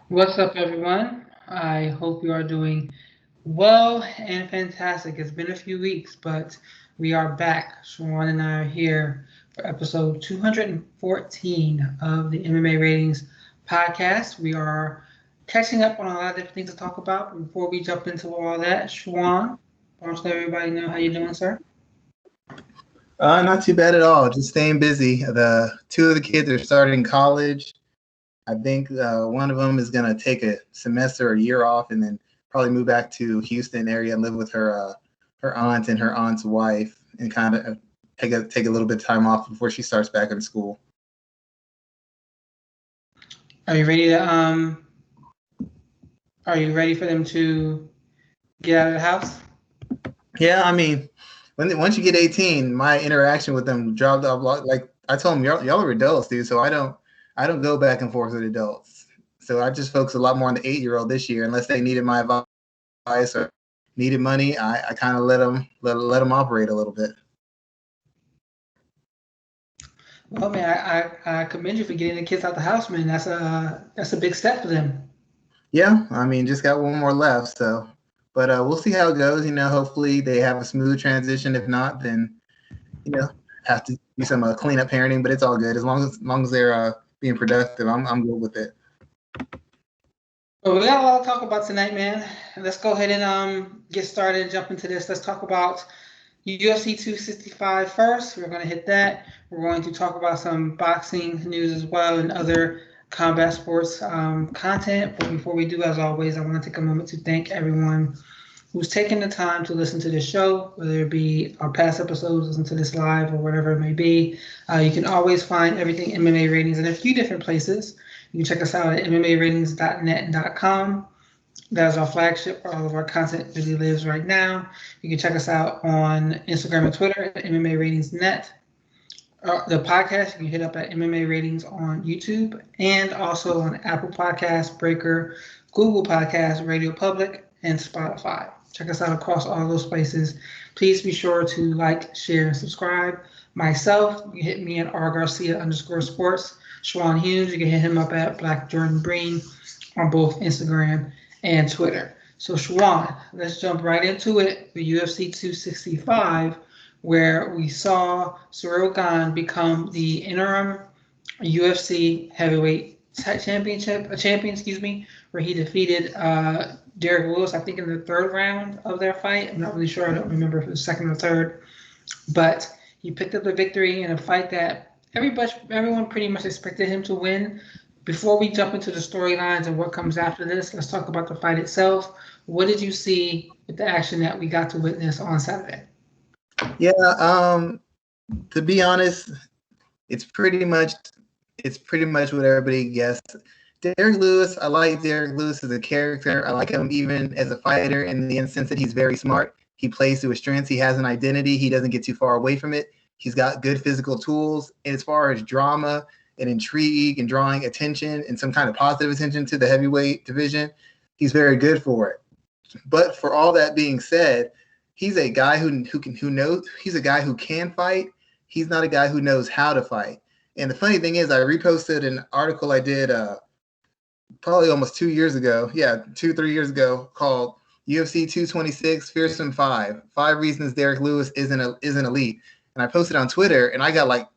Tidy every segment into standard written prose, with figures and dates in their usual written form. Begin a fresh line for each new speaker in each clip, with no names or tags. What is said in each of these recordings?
What's up, everyone? I hope you are doing well and fantastic. It's been a few weeks, but we are back. Schwan and I are here for episode 214 of the MMA Ratings podcast. We are catching up on a lot of different things to talk about. But before we jump into all that, Schwan, why don't you let everybody know how you're doing, sir?
Not too bad at all. Just staying busy. The two of the kids are starting college. I think one of them is gonna take a semester or a year off, and then probably move back to Houston area and live with her aunt and her aunt's wife, and kind of take a little bit of time off before she starts back in school.
Are you ready to Are you ready for them to get out of the house?
Yeah, I mean, once you get 18, my interaction with them dropped off. Like I told them, y'all are adults, dude. So I don't go back and forth with adults. So I just focus a lot more on the 8-year-old this year, unless they needed my advice or needed money. I kind of let them operate a little bit.
Well, man, I commend you for getting the kids out the house, man. That's a big step for them.
Yeah, I mean, just got one more left. So, but we'll see how it goes. Hopefully they have a smooth transition. If not, then you know have to do some cleanup parenting. But it's all good as long as they're being productive. I'm good with it.
Well, we got a lot to talk about tonight, man. Let's go ahead and get started and jump into this. Let's talk about UFC 265 first. We're going to hit that. We're going to talk about some boxing news as well and other combat sports content. But before we do, as always, I want to take a moment to thank everyone who's taken the time to listen to this show, whether it be our past episodes, listen to this live, or whatever it may be. You can always find everything MMA ratings in a few different places. You can check us out at MMAratings.net and .com. That is our flagship where all of our content really lives right now. You can check us out on Instagram and Twitter at MMA Ratings Net. The podcast, you can hit up at MMA Ratings on YouTube and also on Apple Podcasts, Breaker, Google Podcasts, Radio Public, and Spotify. Check us out across all those places. Please be sure to like, share, and subscribe. Myself, you can hit me at rgarcia_sports. Schwan Hughes, you can hit him up at Black Jordan Breen on both Instagram and Twitter. So Schwan, let's jump right into it. The UFC 265, where we saw Ciryl Gane become the interim UFC heavyweight champion, where he defeated Derrick Lewis, I think, in the third round of their fight. I'm not really sure. I don't remember if it was second or third, but he picked up the victory in a fight that everyone pretty much expected him to win. Before we jump into the storylines and what comes after this, let's talk about the fight itself. What did you see with the action that we got to witness on Saturday?
Yeah, to be honest, it's pretty much what everybody guessed. Derrick Lewis, I like Derrick Lewis as a character. I like him even as a fighter in the instance that he's very smart. He plays to his strengths. He has an identity. He doesn't get too far away from it. He's got good physical tools. And as far as drama and intrigue and drawing attention and some kind of positive attention to the heavyweight division, he's very good for it. But for all that being said, he's a guy who knows. He's a guy who can fight. He's not a guy who knows how to fight. And the funny thing is, I reposted an article I did probably almost 2 years ago. Yeah, 3 years ago, called UFC 226 Fearsome 5 Reasons Derrick Lewis isn't elite. And I posted on Twitter, and I got like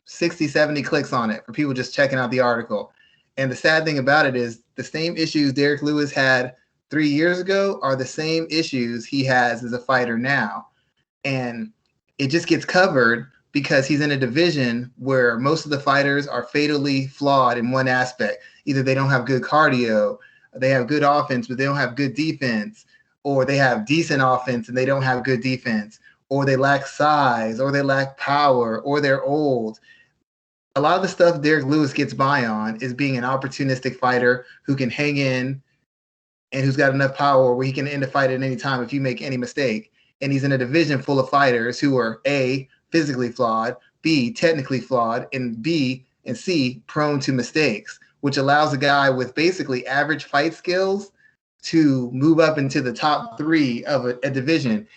60, 70 clicks on it for people just checking out the article. And the sad thing about it is the same issues Derrick Lewis had 3 years ago are the same issues he has as a fighter now. And it just gets covered because he's in a division where most of the fighters are fatally flawed in one aspect. Either they don't have good cardio, they have good offense, but they don't have good defense, or they have decent offense and they don't have good defense, or they lack size, or they lack power, or they're old. A lot of the stuff Derrick Lewis gets by on is being an opportunistic fighter who can hang in and who's got enough power where he can end a fight at any time if you make any mistake. And he's in a division full of fighters who are A, physically flawed, B, technically flawed, and B and C, prone to mistakes, which allows a guy with basically average fight skills to move up into the top three of a division.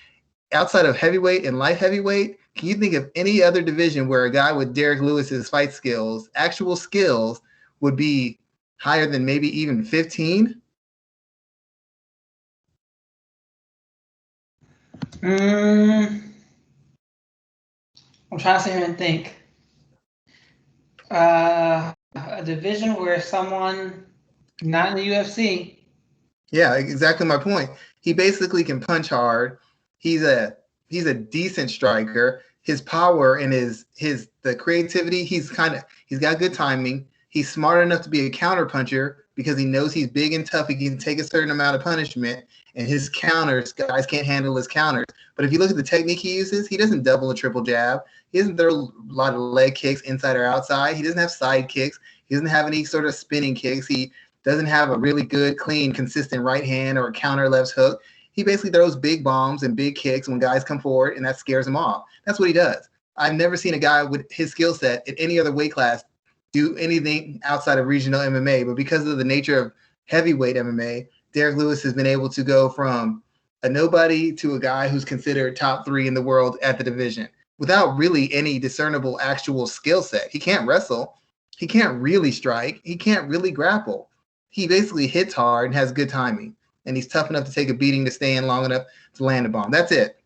Outside of heavyweight and light heavyweight, can you think of any other division where a guy with Derrick Lewis's fight skills, actual skills, would be higher than maybe even 15?
I'm trying to sit here and think. A division where someone not in the UFC.
Yeah, exactly my point. He basically can punch hard. He's a decent striker. His power and the creativity, he's got good timing. He's smart enough to be a counter puncher because he knows he's big and tough. He can take a certain amount of punishment, and his counters, guys can't handle his counters. But if you look at the technique he uses, he doesn't double a triple jab. He doesn't throw a lot of leg kicks inside or outside. He doesn't have side kicks. He doesn't have any sort of spinning kicks. He doesn't have a really good, clean, consistent right hand or counter left hook. He basically throws big bombs and big kicks when guys come forward, and that scares him off. That's what he does. I've never seen a guy with his skill set in any other weight class do anything outside of regional MMA. But because of the nature of heavyweight MMA, Derrick Lewis has been able to go from a nobody to a guy who's considered top 3 in the world at the division without really any discernible actual skill set. He can't wrestle. He can't really strike. He can't really grapple. He basically hits hard and has good timing. And he's tough enough to take a beating to stay in long enough to land a bomb. That's it.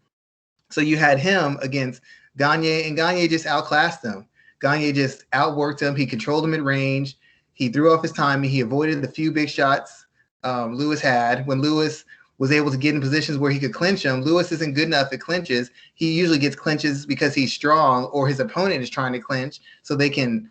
So you had him against Gane, and Gane just outclassed him. Gane just outworked him. He controlled him at range. He threw off his timing. He avoided the few big shots Lewis had. When Lewis was able to get in positions where he could clinch him, Lewis isn't good enough at clinches. He usually gets clinches because he's strong or his opponent is trying to clinch so they can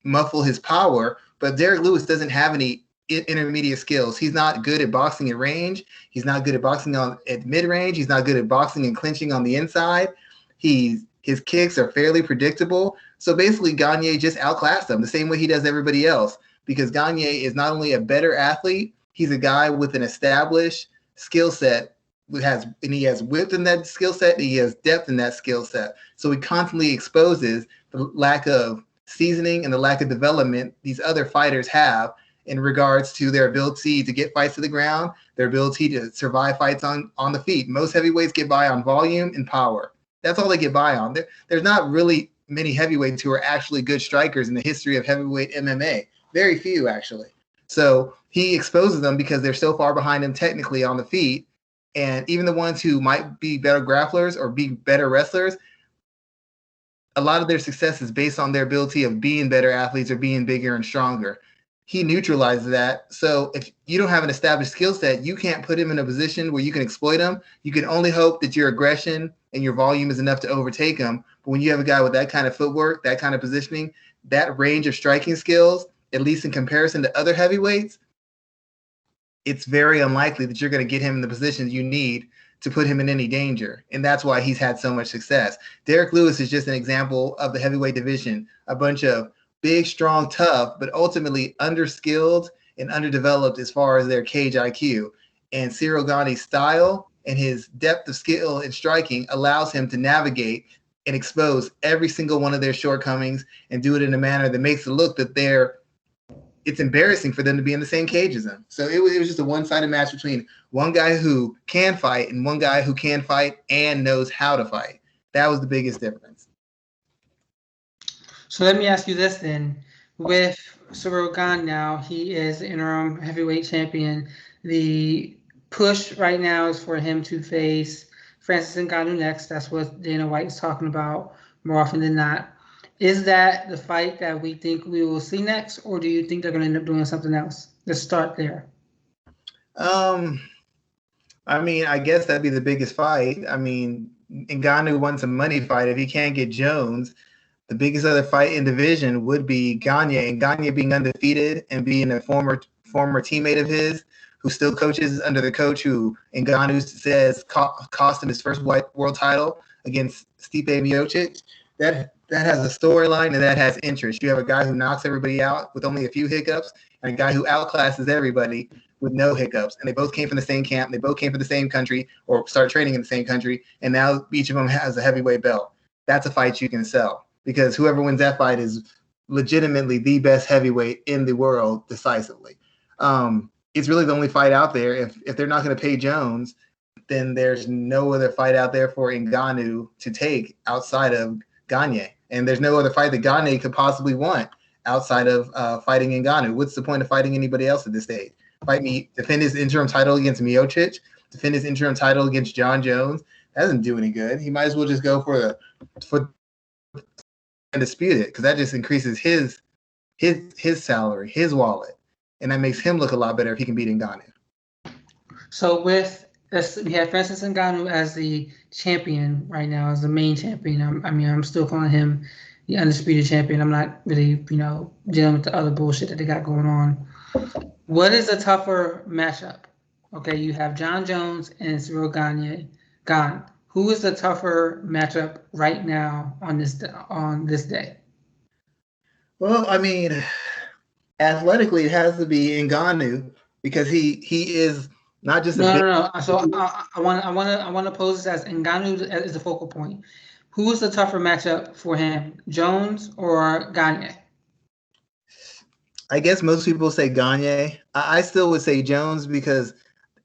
muffle his power. But Derrick Lewis doesn't have any intermediate skills. He's not good at boxing at range. He's not good at boxing at mid-range. He's not good at boxing and clinching on the inside. His kicks are fairly predictable. So basically, Gane just outclassed him the same way he does everybody else, because Gane is not only a better athlete, he's a guy with an established skill set. He has width in that skill set, and he has depth in that skill set. So he constantly exposes the lack of seasoning and the lack of development these other fighters have in regards to their ability to get fights to the ground, their ability to survive fights on the feet. Most heavyweights get by on volume and power. That's all they get by on. There's not really many heavyweights who are actually good strikers in the history of heavyweight MMA. Very few, actually. So he exposes them because they're so far behind him technically on the feet. And even the ones who might be better grapplers or be better wrestlers, a lot of their success is based on their ability of being better athletes or being bigger and stronger. He neutralizes that. So if you don't have an established skill set, you can't put him in a position where you can exploit him. You can only hope that your aggression and your volume is enough to overtake him. But when you have a guy with that kind of footwork, that kind of positioning, that range of striking skills, at least in comparison to other heavyweights, it's very unlikely that you're going to get him in the positions you need to put him in any danger. And that's why he's had so much success. Derrick Lewis is just an example of the heavyweight division, a bunch of big, strong, tough, but ultimately underskilled and underdeveloped as far as their cage IQ. And Ciryl Gane's style and his depth of skill in striking allows him to navigate and expose every single one of their shortcomings and do it in a manner that makes it look that it's embarrassing for them to be in the same cage as him. So it was just a one-sided match between one guy who can fight and one guy who can fight and knows how to fight. That was the biggest difference.
So let me ask you this then. With Ciryl Gane now, he is interim heavyweight champion. The push right now is for him to face Francis Ngannou next. That's what Dana White is talking about more often than not. Is that the fight that we think we will see next, or do you think they're going to end up doing something else? Let's start there.
I mean, I guess that'd be the biggest fight. I mean, Ngannou wants a money fight. If he can't get Jones, the biggest other fight in division would be Gane. And Gane being undefeated and being a former teammate of his who still coaches under the coach who Ngannou says cost him his first world title against Stipe Miocic. That has a storyline and that has interest. You have a guy who knocks everybody out with only a few hiccups and a guy who outclasses everybody with no hiccups. And they both came from the same camp. They both came from the same country or started training in the same country. And now each of them has a heavyweight belt. That's a fight you can sell because whoever wins that fight is legitimately the best heavyweight in the world decisively. It's really the only fight out there. If they're not going to pay Jones, then there's no other fight out there for Ngannou to take outside of Gane. And there's no other fight that Gane could possibly want outside of fighting Ngannou. What's the point of fighting anybody else at this stage? Fight me, defend his interim title against Miocic, defend his interim title against John Jones. That doesn't do any good. He might as well just go for and dispute it, because that just increases his salary, his wallet, and that makes him look a lot better if he can beat Ngannou.
So with this, we have Francis Ngannou as the champion right now, as the main champion. I'm still calling him the undisputed champion. I'm not really, dealing with the other bullshit that they got going on. What is a tougher matchup? Okay, you have John Jones and Ciryl Gane. Who is the tougher matchup right now on this day?
Well, I mean, athletically, it has to be Ngannou, because he is not just
no. So I want to pose this as Ngannou is the focal point. Who is the tougher matchup for him, Jones or Gane?
I guess most people say Gane. I still would say Jones, because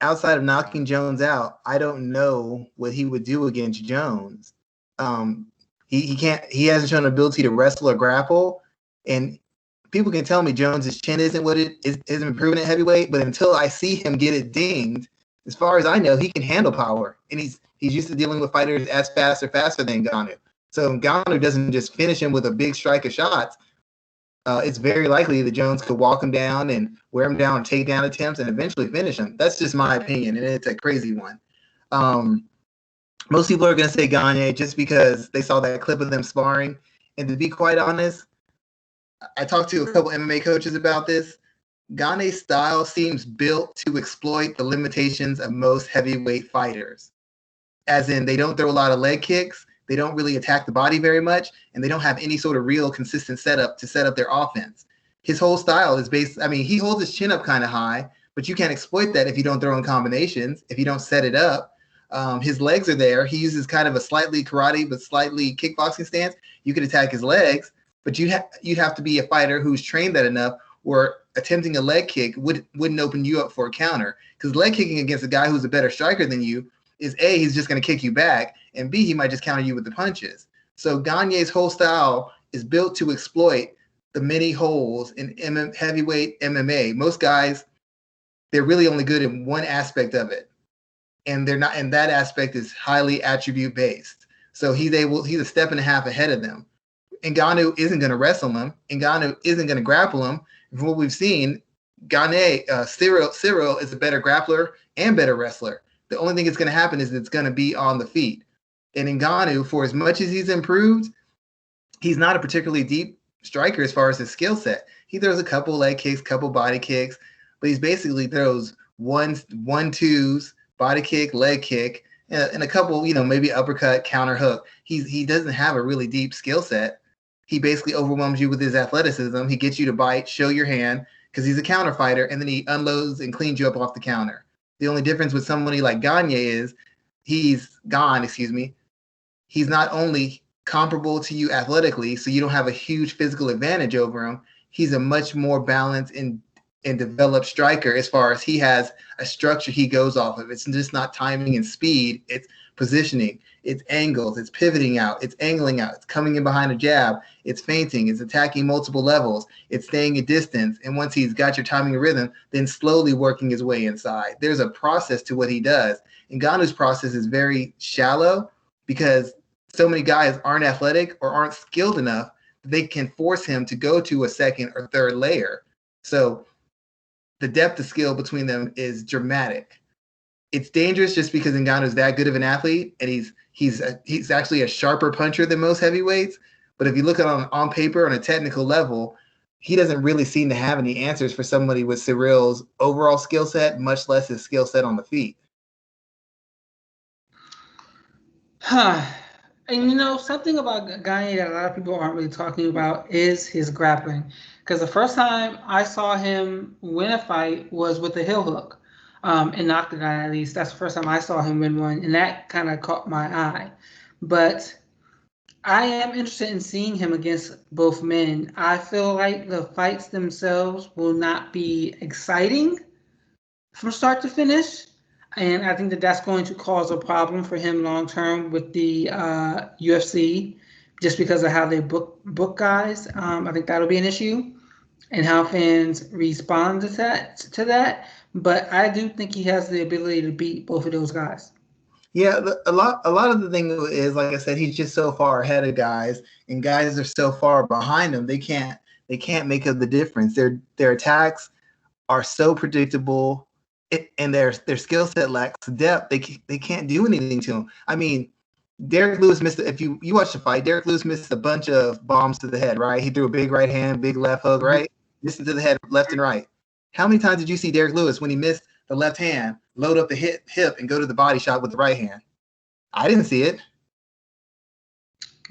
outside of knocking Jones out, I don't know what he would do against Jones. He can't. He hasn't shown ability to wrestle or grapple, and people can tell me Jones's chin isn't improving at heavyweight, but until I see him get it dinged, as far as I know, he can handle power, and he's used to dealing with fighters as faster than Ngannou. So if Ngannou doesn't just finish him with a big strike of shots, it's very likely that Jones could walk him down and wear him down, take down attempts, and eventually finish him. That's just my opinion, and it's a crazy one. Most people are going to say Gane just because they saw that clip of them sparring. And to be quite honest, I talked to a couple MMA coaches about this. Gane's style seems built to exploit the limitations of most heavyweight fighters. As in, they don't throw a lot of leg kicks, they don't really attack the body very much, and they don't have any sort of real consistent setup to set up their offense. His whole style is he holds his chin up kind of high, but you can't exploit that if you don't throw in combinations, if you don't set it up. His legs are there. He uses kind of a slightly karate but slightly kickboxing stance. You could attack his legs, but you'd have to be a fighter who's trained that enough where attempting a leg kick wouldn't open you up for a counter. Because leg kicking against a guy who's a better striker than you is A, he's just going to kick you back, and B, he might just counter you with the punches. So Gane's whole style is built to exploit the many holes in heavyweight MMA. Most guys, they're really only good in one aspect of it, and they're not. And that aspect is highly attribute based. So he's a step and a half ahead of them. Ngannou isn't going to wrestle him. Ngannou isn't going to grapple him. From what we've seen, Ciryl is a better grappler and better wrestler. The only thing that's going to happen is it's going to be on the feet. And Ngannou, for as much as he's improved, he's not a particularly deep striker as far as his skill set. He throws a couple leg kicks, couple body kicks, but he's basically throws one twos, body kick, leg kick, and a couple, maybe uppercut, counter hook. He doesn't have a really deep skill set. He basically overwhelms you with his athleticism. He gets you to bite, show your hand, because he's a counter fighter, and then he unloads and cleans you up off the counter. The only difference with somebody like Gane is he's not only comparable to you athletically, so you don't have a huge physical advantage over him. He's a much more balanced and developed striker as far as he has a structure he goes off of. It's just not timing and speed. It's positioning. It's angles. It's pivoting out. It's angling out. It's coming in behind a jab. It's feinting. It's attacking multiple levels. It's staying at distance. And once he's got your timing and rhythm, then slowly working his way inside. There's a process to what he does. And Ngannou's process is very shallow because so many guys aren't athletic or aren't skilled enough that they can force him to go to a second or third layer. So the depth of skill between them is dramatic. It's dangerous just because Ngannou's that good of an athlete, and he's actually a sharper puncher than most heavyweights. But if you look at it on paper on a technical level, he doesn't really seem to have any answers for somebody with Ciryl's overall skill set, much less his skill set on the feet.
And something about Gane that a lot of people aren't really talking about is his grappling. Because the first time I saw him win a fight was with the heel hook. In the octagon, at least. That's the first time I saw him win one, and that kind of caught my eye. But I am interested in seeing him against both men. I feel like the fights themselves will not be exciting from start to finish, and I think that that's going to cause a problem for him long term with the UFC, just because of how they book guys. I think that'll be an issue, and how fans respond to that. But I do think he has the ability to beat both of those guys.
Yeah, a lot of the thing is, like I said, he's just so far ahead of guys, and guys are so far behind him. They can't make up the difference. Their attacks are so predictable, and their skill set lacks depth. They can't do anything to him. I mean, Derrick Lewis missed. If you watch the fight, Derrick Lewis missed a bunch of bombs to the head. Right, he threw a big right hand, big left hook. Right, missed it to the head, left and right. How many times did you see Derrick Lewis when he missed the left hand, load up the hip and go to the body shot with the right hand? I didn't see it.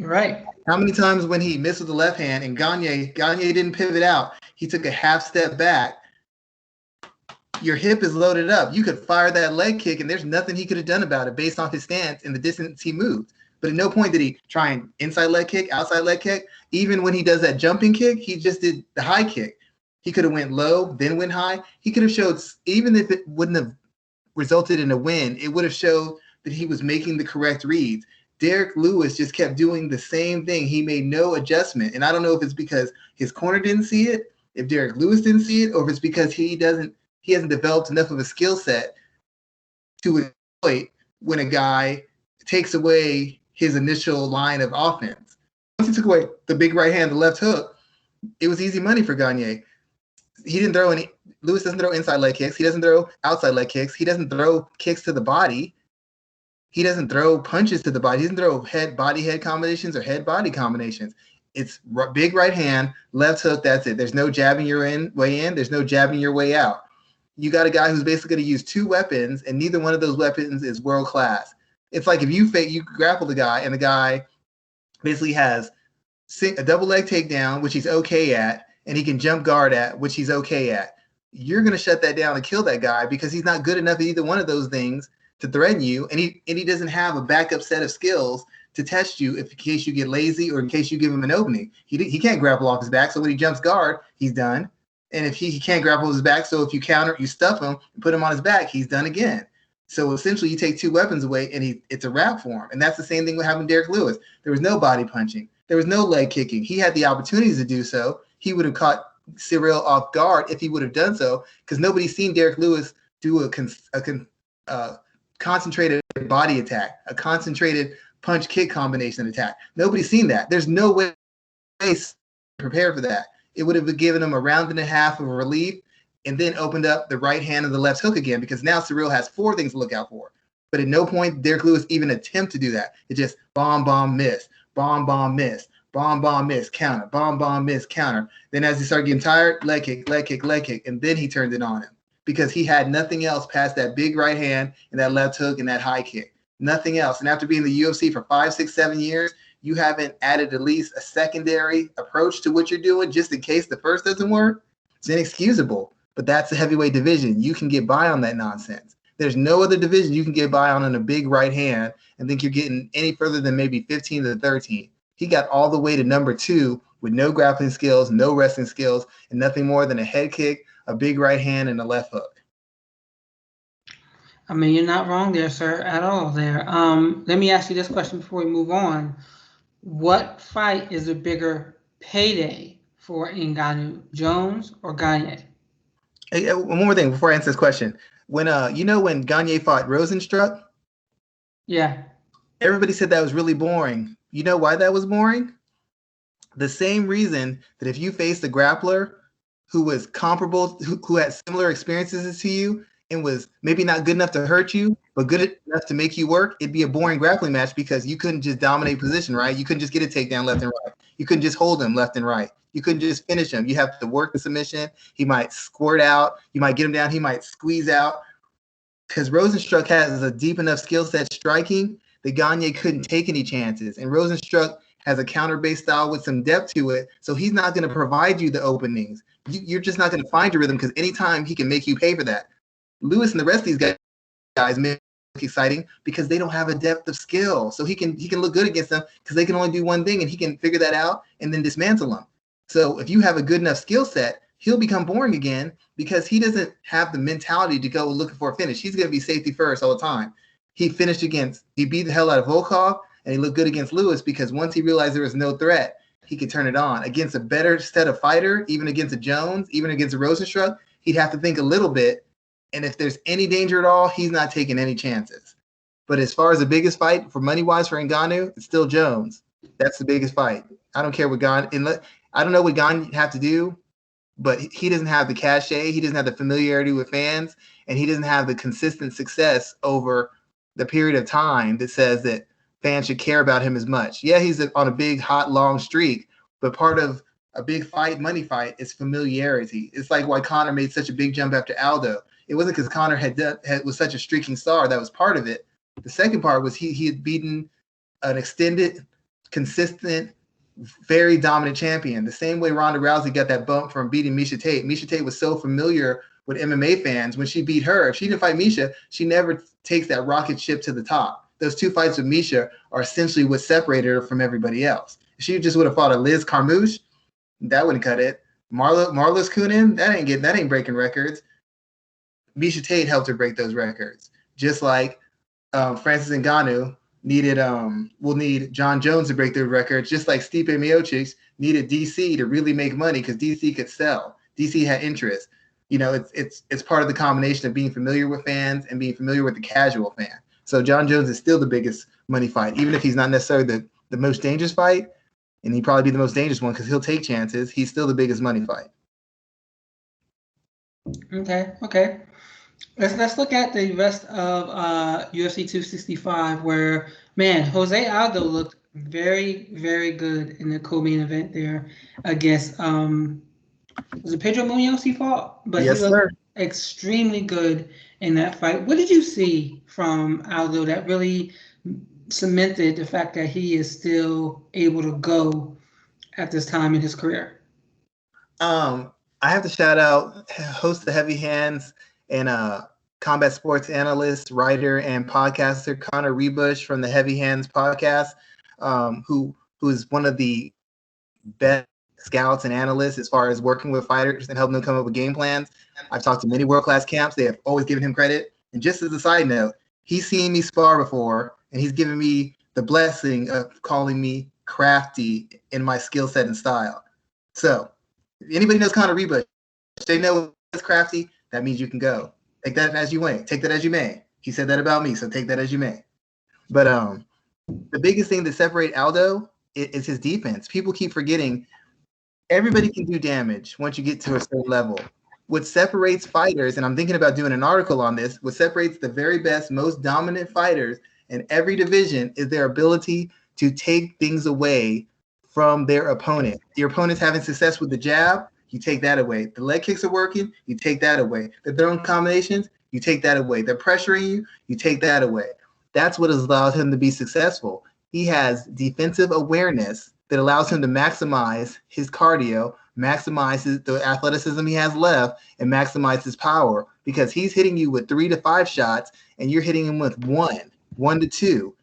Right.
How many times when he missed with the left hand and Gane didn't pivot out, he took a half step back. Your hip is loaded up. You could fire that leg kick, and there's nothing he could have done about it based off his stance and the distance he moved. But at no point did he try an inside leg kick, outside leg kick. Even when he does that jumping kick, he just did the high kick. He could have went low, then went high. He could have showed, even if it wouldn't have resulted in a win, it would have showed that he was making the correct reads. Derrick Lewis just kept doing the same thing. He made no adjustment. And I don't know if it's because his corner didn't see it, if Derrick Lewis didn't see it, or if it's because he hasn't developed enough of a skill set to exploit when a guy takes away his initial line of offense. Once he took away the big right hand, the left hook, it was easy money for Gane. He didn't throw any. Lewis doesn't throw inside leg kicks. He doesn't throw outside leg kicks. He doesn't throw kicks to the body. He doesn't throw punches to the body. He doesn't throw head combinations or head body combinations. It's big right hand, left hook. That's it. There's no jabbing your way in. There's no jabbing your way out. You got a guy who's basically going to use two weapons, and neither one of those weapons is world class. It's like if you grapple the guy, and the guy basically has a double leg takedown, which he's okay at, and he can jump guard at, which he's okay at. You're going to shut that down and kill that guy because he's not good enough at either one of those things to threaten you, and he doesn't have a backup set of skills to test you in case you get lazy or in case you give him an opening. He can't grapple off his back, so when he jumps guard, he's done. And if he can't grapple his back, so if you counter, you stuff him and put him on his back, he's done again. So essentially, you take two weapons away, and it's a wrap for him. And that's the same thing what happened to Derrick Lewis. There was no body punching. There was no leg kicking. He had the opportunities to do so. He would have caught Ciryl off guard if he would have done so, because nobody's seen Derrick Lewis do a concentrated body attack, a concentrated punch-kick combination attack. Nobody's seen that. There's no way to prepare for that. It would have given him a round and a half of relief and then opened up the right hand and the left hook again, because now Ciryl has four things to look out for. But at no point Derrick Lewis even attempt to do that. It just bomb, miss, bomb, miss, bomb, miss, counter, bomb, miss, counter. Then as he started getting tired, leg kick, and then he turned it on him because he had nothing else past that big right hand and that left hook and that high kick. Nothing else. And after being in the UFC for 5, 6, 7 years, you haven't added at least a secondary approach to what you're doing just in case the first doesn't work. It's inexcusable. But that's the heavyweight division. You can get by on that nonsense. There's no other division you can get by on a big right hand and think you're getting any further than maybe 15 to 13. He got all the way to number 2 with no grappling skills, no wrestling skills, and nothing more than a head kick, a big right hand, and a left hook.
I mean, you're not wrong there, sir, at all there. Let me ask you this question before we move on. What fight is a bigger payday for Ngannou, Jones or Gane?
Hey, one more thing before I answer this question. When when Gane fought Rosenstruck?
Yeah.
Everybody said that was really boring. You know why that was boring? The same reason that if you faced a grappler who was comparable, who had similar experiences to you and was maybe not good enough to hurt you, but good enough to make you work, it'd be a boring grappling match because you couldn't just dominate position, right? You couldn't just get a takedown left and right. You couldn't just hold him left and right. You couldn't just finish him. You have to work the submission. He might squirt out. You might get him down. He might squeeze out. Because Rosenstruck has a deep enough skill set striking that Gane couldn't take any chances. And Rosenstruck has a counter-based style with some depth to it, so he's not going to provide you the openings. You're just not going to find your rhythm because anytime he can make you pay for that. Lewis and the rest of these guys make it exciting because they don't have a depth of skill. So he can look good against them because they can only do one thing, and he can figure that out and then dismantle them. So if you have a good enough skill set, he'll become boring again because he doesn't have the mentality to go looking for a finish. He's going to be safety first all the time. He beat the hell out of Volkov, and he looked good against Lewis because once he realized there was no threat, he could turn it on. Against a better set of fighter, even against a Jones, even against a Rosenstruck, he'd have to think a little bit. And if there's any danger at all, he's not taking any chances. But as far as the biggest fight for money-wise for Ngannou, it's still Jones. That's the biggest fight. I don't care what Gane. I don't know what Gane have to do, but he doesn't have the cachet. He doesn't have the familiarity with fans, and he doesn't have the consistent success over the period of time that says that fans should care about him as much. Yeah, he's on a big, hot, long streak, but part of a big fight, money fight, is familiarity. It's like why Conor made such a big jump after Aldo. It wasn't because Conor was such a streaking star. That was part of it. The second part was he had beaten an extended, consistent, very dominant champion. The same way Ronda Rousey got that bump from beating Miesha Tate. Miesha Tate was so familiar with MMA fans. When she beat her, if she didn't fight Miesha, she never takes that rocket ship to the top. Those two fights with Miesha are essentially what separated her from everybody else. If she just would have fought a Liz Carmouche, that wouldn't cut it. Marlis Kunin, that ain't breaking records. Miesha Tate helped her break those records. Just like Francis Ngannou will need John Jones to break their records, just like Stipe Miocic needed DC to really make money because DC could sell. DC had interest. It's part of the combination of being familiar with fans and being familiar with the casual fan. So John Jones is still the biggest money fight, even if he's not necessarily the most dangerous fight, and he'd probably be the most dangerous one because he'll take chances. He's still the biggest money fight.
Okay. Let's look at the rest of UFC 265, where Jose Aldo looked very, very good in the co-main event there against was it Pedro Munoz he fought? But
yes,
he looked
sir.
extremely good in that fight. What did you see from Aldo that really cemented the fact that he is still able to go at this time in his career?
I have to shout out host of Heavy Hands and combat sports analyst, writer, and podcaster Connor Rebush from the Heavy Hands podcast, who is one of the best scouts and analysts as far as working with fighters and helping them come up with game plans. I've talked to many world-class camps. They have always given him credit. And just as a side note, he's seen me spar before, and he's given me the blessing of calling me crafty in my skill set and style. So if anybody knows Connor Rebush, they know it's crafty. That means you can go. Take that as you may. Take that as you may. He said that about me, so take that as you may. But the biggest thing that separates Aldo is his defense. People keep forgetting everybody can do damage once you get to a certain level. What separates fighters, and I'm thinking about doing an article on this, what separates the very best, most dominant fighters in every division is their ability to take things away from their opponent. Your opponent's having success with the jab, you take that away. The leg kicks are working, you take that away. They're throwing combinations, you take that away. They're pressuring you, you take that away. That's what has allowed him to be successful. He has defensive awareness that allows him to maximize his cardio, maximize the athleticism he has left, and maximize his power because he's hitting you with 3 to 5 shots and you're hitting him with 1 to 2.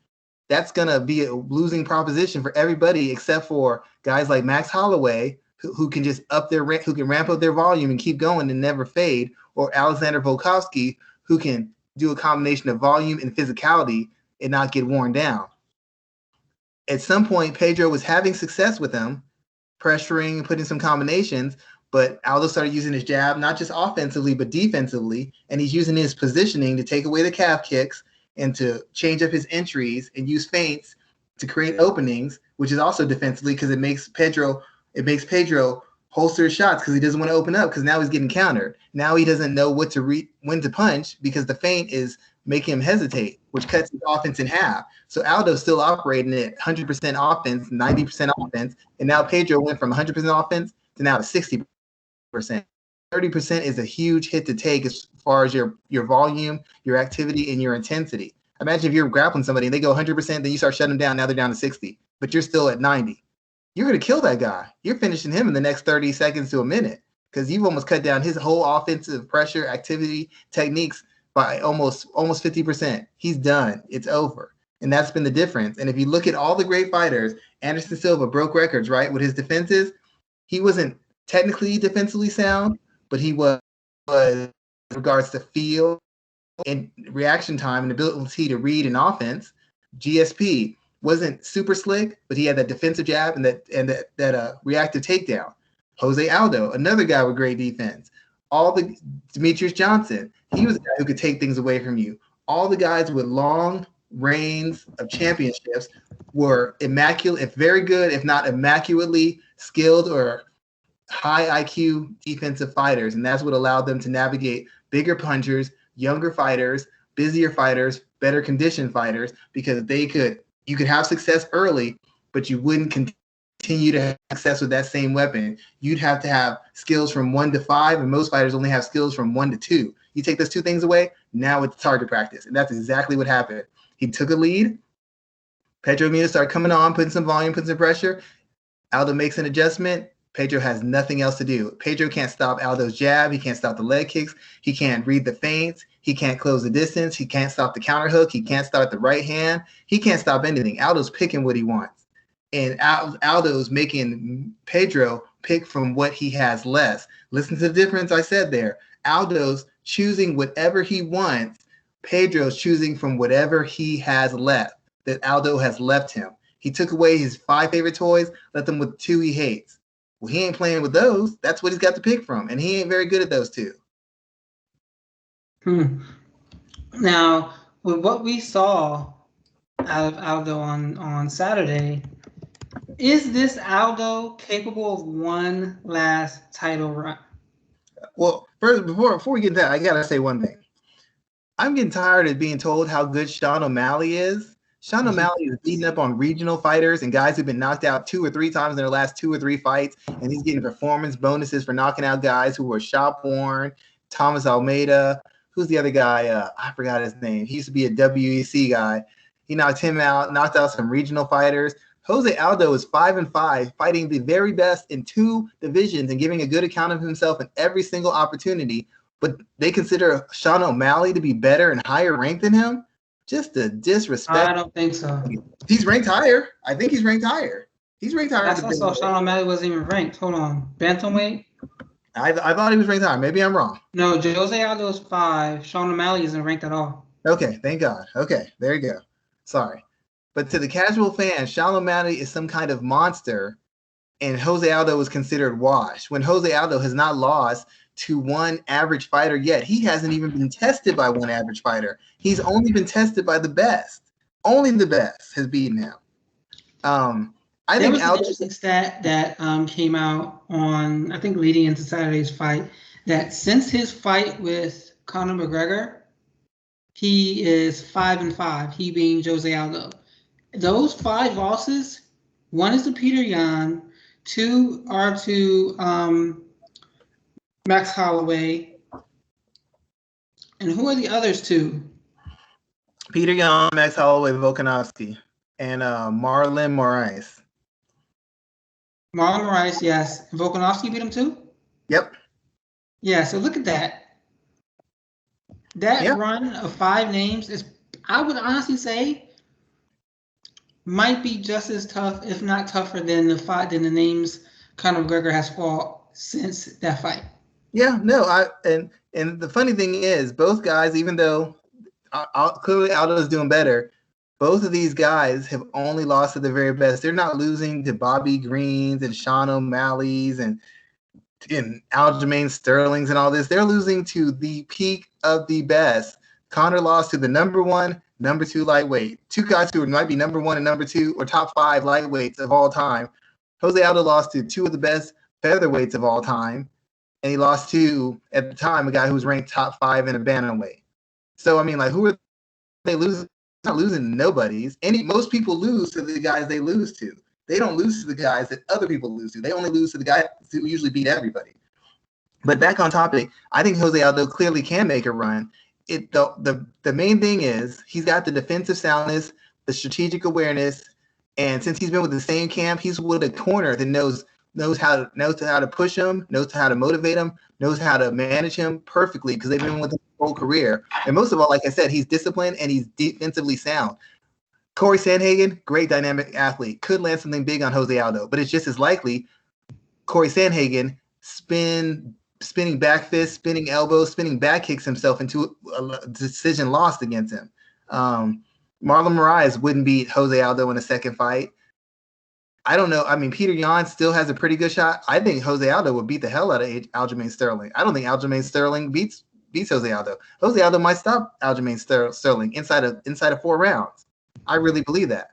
That's going to be a losing proposition for everybody except for guys like Max Holloway, who can just who can ramp up their volume and keep going and never fade, or Alexander Volkovsky, who can do a combination of volume and physicality and not get worn down. At some point, Pedro was having success with him, pressuring and putting some combinations, but Aldo started using his jab, not just offensively, but defensively, and he's using his positioning to take away the calf kicks and to change up his entries and use feints to create openings, which is also defensively because it makes Pedro holster his shots because he doesn't want to open up because now he's getting countered. Now he doesn't know when to punch because the feint is making him hesitate, which cuts his offense in half. So Aldo's still operating at 100% offense, 90% offense, and now Pedro went from 100% offense to now to 60%. 30% is a huge hit to take as far as your volume, your activity, and your intensity. Imagine if you're grappling somebody and they go 100%, then you start shutting them down, now they're down to 60, but you're still at 90. You're going to kill that guy. You're finishing him in the next 30 seconds to a minute because you've almost cut down his whole offensive pressure, activity, techniques by almost 50%. He's done. It's over. And that's been the difference. And if you look at all the great fighters, Anderson Silva broke records, right? With his defenses, he wasn't technically defensively sound, but he was in regards to feel and reaction time and ability to read an offense. GSP wasn't super slick, but he had that defensive jab and that reactive takedown. Jose Aldo, another guy with great defense. Demetrius Johnson, he was a guy who could take things away from you. All the guys with long reigns of championships were immaculate, if very good, if not immaculately skilled or high IQ defensive fighters. And that's what allowed them to navigate bigger punchers, younger fighters, busier fighters, better conditioned fighters, because you could have success early, but you wouldn't continue to have success with that same weapon. You'd have to have skills from 1 to 5, and most fighters only have skills from 1 to 2. You take those 2 things away, now it's target practice. And that's exactly what happened. He took a lead. Pedro Munoz started coming on, putting some volume, putting some pressure. Aldo makes an adjustment. Pedro has nothing else to do. Pedro can't stop Aldo's jab. He can't stop the leg kicks. He can't read the feints. He can't close the distance. He can't stop the counter hook. He can't start the right hand. He can't stop anything. Aldo's picking what he wants. And Aldo's making Pedro pick from what he has less. Listen to the difference I said there. Aldo's choosing whatever he wants. Pedro's choosing from whatever he has left, that Aldo has left him. He took away his 5 favorite toys, left them with 2 he hates. Well, he ain't playing with those. That's what he's got to pick from, and he ain't very good at those 2.
Now, with what we saw out of Aldo on Saturday, is this Aldo capable of one last title run?
Well, first, before we get to that, I got to say one thing. I'm getting tired of being told how good Sean O'Malley is. Sean O'Malley is beating up on regional fighters and guys who've been knocked out 2 or 3 times in their last 2 or 3 fights, and he's getting performance bonuses for knocking out guys who were shop worn. Thomas Almeida, who's the other guy? I forgot his name. He used to be a WEC guy. He knocked him out, knocked out some regional fighters. Jose Aldo is 5-5, fighting the very best in 2 divisions and giving a good account of himself in every single opportunity. But they consider Sean O'Malley to be better and higher ranked than him? Just a disrespect.
I don't think so.
He's ranked higher. I think he's ranked higher. He's ranked higher.
I saw Sean O'Malley wasn't even ranked. Hold on. Bantamweight?
I thought he was ranked higher. Maybe I'm wrong.
No, Jose Aldo is 5. Sean O'Malley isn't ranked at all.
Okay, thank God. Okay, there you go. Sorry. But to the casual fan, Sean O'Malley is some kind of monster, and Jose Aldo is considered washed. When Jose Aldo has not lost to one average fighter yet. He hasn't even been tested by one average fighter. He's only been tested by the best. Only the best has beaten him. I think
an interesting stat that came out on, I think, leading into Saturday's fight, that since his fight with Conor McGregor, he is 5-5. He being Jose Aldo. Those 5 losses, 1 is to Peter Yan, 2 are to Max Holloway. And who are the others 2?
Peter Yan, Max Holloway, Volkanovski, and Marlon Moraes.
Marlon Moraes, yes. Volkanovski beat him too?
Yep.
Yeah, so look at that. That run of 5 names is, I would honestly say, might be just as tough, if not tougher, than the names Conor McGregor has fought since that fight.
Yeah, no, and the funny thing is, both guys, even though clearly Aldo's doing better, both of these guys have only lost to the very best. They're not losing to Bobby Greens and Sean O'Malley's and Aljamain Sterling's and all this. They're losing to the peak of the best. Conor lost to the number 1, number 2 lightweight. 2 guys who might be number 1 and number 2 or top 5 lightweights of all time. Jose Aldo lost to 2 of the best featherweights of all time. And he lost to, at the time, a guy who was ranked top 5 in a bantamweight. So, I mean, like, who are they losing? Not losing to nobodies. Most people lose to the guys they lose to. They don't lose to the guys that other people lose to. They only lose to the guys who usually beat everybody. But back on topic, I think Jose Aldo clearly can make a run. The main thing is he's got the defensive soundness, the strategic awareness, and since he's been with the same camp, he's with a corner that knows how to push him, knows how to motivate him, knows how to manage him perfectly because they've been with him his whole career. And most of all, like I said, he's disciplined and he's defensively sound. Corey Sandhagen, great dynamic athlete, could land something big on Jose Aldo, but it's just as likely Corey Sandhagen spinning back fists, spinning elbows, spinning back kicks himself into a decision lost against him. Marlon Moraes wouldn't beat Jose Aldo in a second fight. I don't know. I mean, Peter Yan still has a pretty good shot. I think Jose Aldo would beat the hell out of Aljamain Sterling. I don't think Aljamain Sterling beats Jose Aldo. Jose Aldo might stop Aljamain Sterling inside of 4 rounds. I really believe that.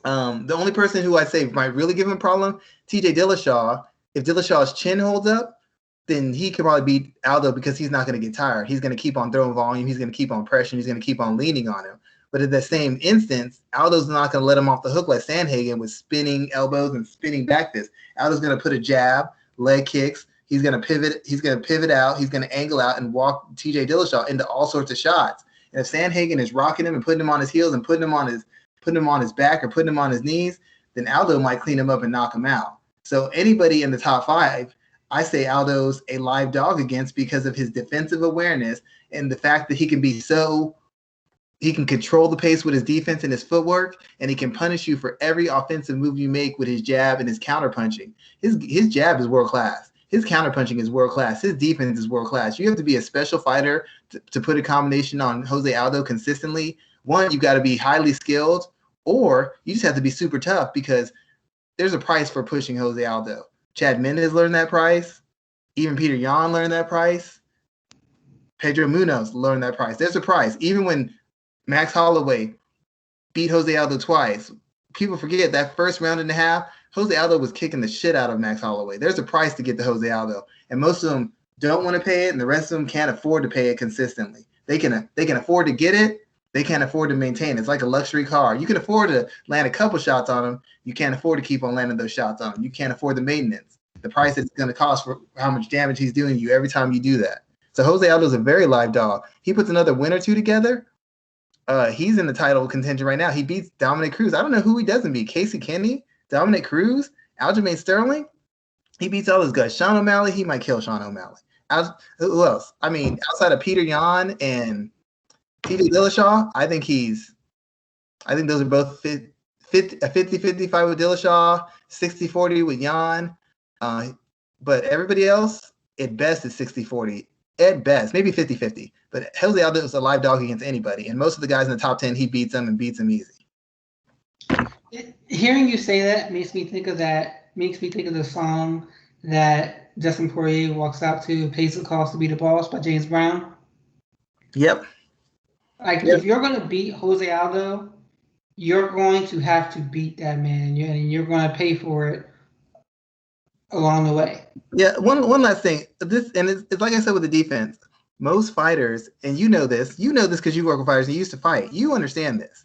The only person who I say might really give him a problem, TJ Dillashaw. If Dillashaw's chin holds up, then he could probably beat Aldo because he's not going to get tired. He's going to keep on throwing volume. He's going to keep on pressuring. He's going to keep on leaning on him. But in the same instance, Aldo's not going to let him off the hook like Sandhagen with spinning elbows and spinning back fists. Aldo's going to put a jab, leg kicks. He's going to pivot. He's going to pivot out. He's going to angle out and walk TJ Dillashaw into all sorts of shots. And if Sandhagen is rocking him and putting him on his heels and putting him on his back or putting him on his knees, then Aldo might clean him up and knock him out. So anybody in the top 5, I say Aldo's a live dog against because of his defensive awareness and the fact that he can control the pace with his defense and his footwork, and he can punish you for every offensive move you make with his jab and his counterpunching. His jab is world class. His counterpunching is world class. His defense is world class. You have to be a special fighter to put a combination on Jose Aldo consistently. One, you got to be highly skilled, or you just have to be super tough because there's a price for pushing Jose Aldo. Chad Mendes learned that price. Even Peter Yan learned that price. Pedro Munoz learned that price. There's a price. Even when Max Holloway beat Jose Aldo twice, people forget that first round and a half, Jose Aldo was kicking the shit out of Max Holloway. There's a price to get to Jose Aldo, and most of them don't want to pay it, and the rest of them can't afford to pay it consistently. They can afford to get it. They can't afford to maintain it. It's like a luxury car. You can afford to land a couple shots on them. You can't afford to keep on landing those shots on them. You can't afford the maintenance, the price it's going to cost for how much damage he's doing to you every time you do that. So Jose Aldo's a very live dog. He puts another win or two together. He's in the title contention right now. He beats Dominic Cruz. I don't know who he doesn't beat. Casey Kenney, Dominic Cruz, Aljamain Sterling. He beats all those guys. Sean O'Malley, he might kill Sean O'Malley. Who else? I mean, outside of Peter Yan and TJ Dillashaw, I think those are both a 50-50 fight with Dillashaw, 60-40 with Yan. But everybody else, at best, is 60-40. At best, maybe 50-50. But Jose Aldo is a live dog against anybody. And most of the guys in the top 10, he beats them and beats them easy.
Hearing you say that makes me think of the song that Justin Poirier walks out to, Pays the Cost to Be the Boss by James Brown.
Yep.
If you're going to beat Jose Aldo, you're going to have to beat that man, and you're going to pay for it along the way. Yeah,
one last thing. It's like I said with the defense. Most fighters, and you know this because you work with fighters and you used to fight. You understand this.